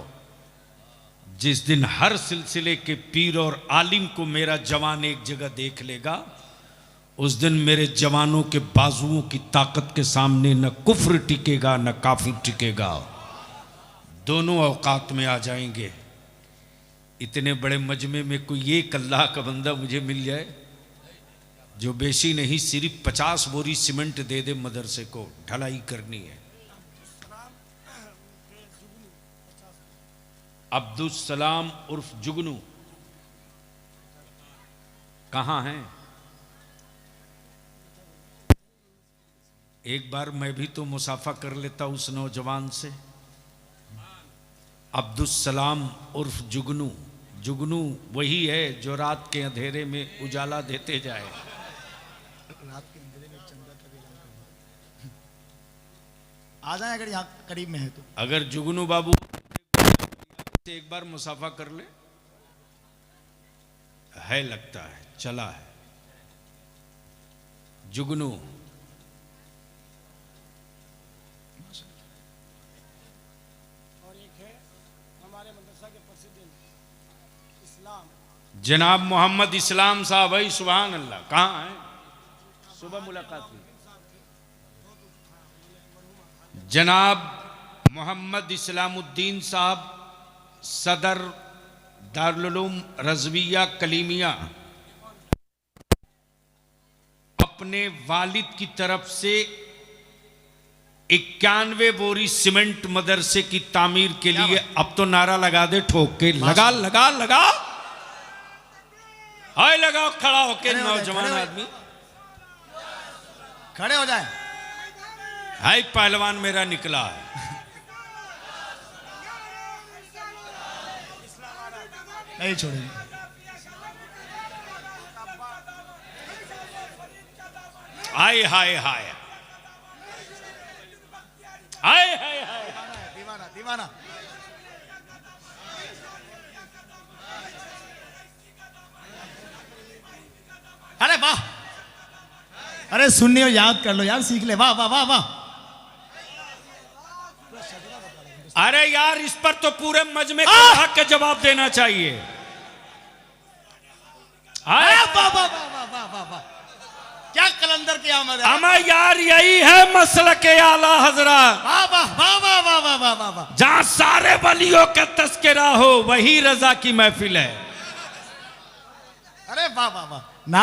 S1: जिस दिन हर सिलसिले के पीर और आलिम को मेरा जवान एक जगह देख लेगा, उस दिन मेरे जवानों के बाजुओं की ताकत के सामने न कुफ्र टिकेगा न काफिर टिकेगा। दोनों औकात में आ जाएंगे। इतने बड़े मजमे में कोई एक अल्लाह का बंदा मुझे मिल जाए जो बेशी नहीं सिर्फ 50 बोरी सीमेंट दे दे मदरसे को, ढलाई करनी है। अब्दुल सलाम उर्फ जुगनू कहाँ हैं? एक बार मैं भी तो मुसाफा कर लेता उस नौजवान से। अब्दुल सलाम उर्फ जुगनू, जुगनू वही है जो रात के अंधेरे में उजाला देते जाए।
S2: रात के अंधेरे में चंदा का ऐलान करना। आ जाए अगर यहाँ करीब में है तो।
S1: अगर जुगनू बाबू से एक बार मुसाफा कर ले, है लगता है चला है जुगनू।
S2: और एक है हमारे मदरसा के प्रेसिडेंट इस्लाम,
S1: जनाब मोहम्मद इस्लाम साहब। भाई सुभान अल्लाह, कहाँ हैं? सुबह मुलाकात हुई। जनाब मोहम्मद इस्लामुद्दीन साहब, सदर दारुल उलूम रज़विया कलीमिया, अपने वालिद की तरफ से 91 बोरी सीमेंट मदरसे की तामीर के लिए अब तो नारा लगा दे ठोक के, लगा लगा लगा, हाय लगाओ खड़ा होके नौजवान आदमी
S2: खड़े हो जाए।
S1: हाय पहलवान मेरा निकला है।
S2: नहीं छोड़ेंगे।
S1: हाय हाय हाय हाय हाय हाय,
S2: दीवाना दीवाना। अरे वाह, अरे सुनने याद कर लो यार, सीख ले। वाह वाह वाह वाह।
S1: अरे यार इस पर तो पूरे मजमे को हक के जवाब देना चाहिए।
S2: वाह वाह वाह वाह वाह वाह वाह, क्या कलंदर की आमद है।
S1: अमा यार यही है मसलक के आला हजरत।
S2: वाह वाह वाह वाह वाह वाह वाह वाह वाह।
S1: जहां सारे वलियों का तस्करा हो वही रजा की महफिल है।
S2: अरे वाह वाह वाह। ना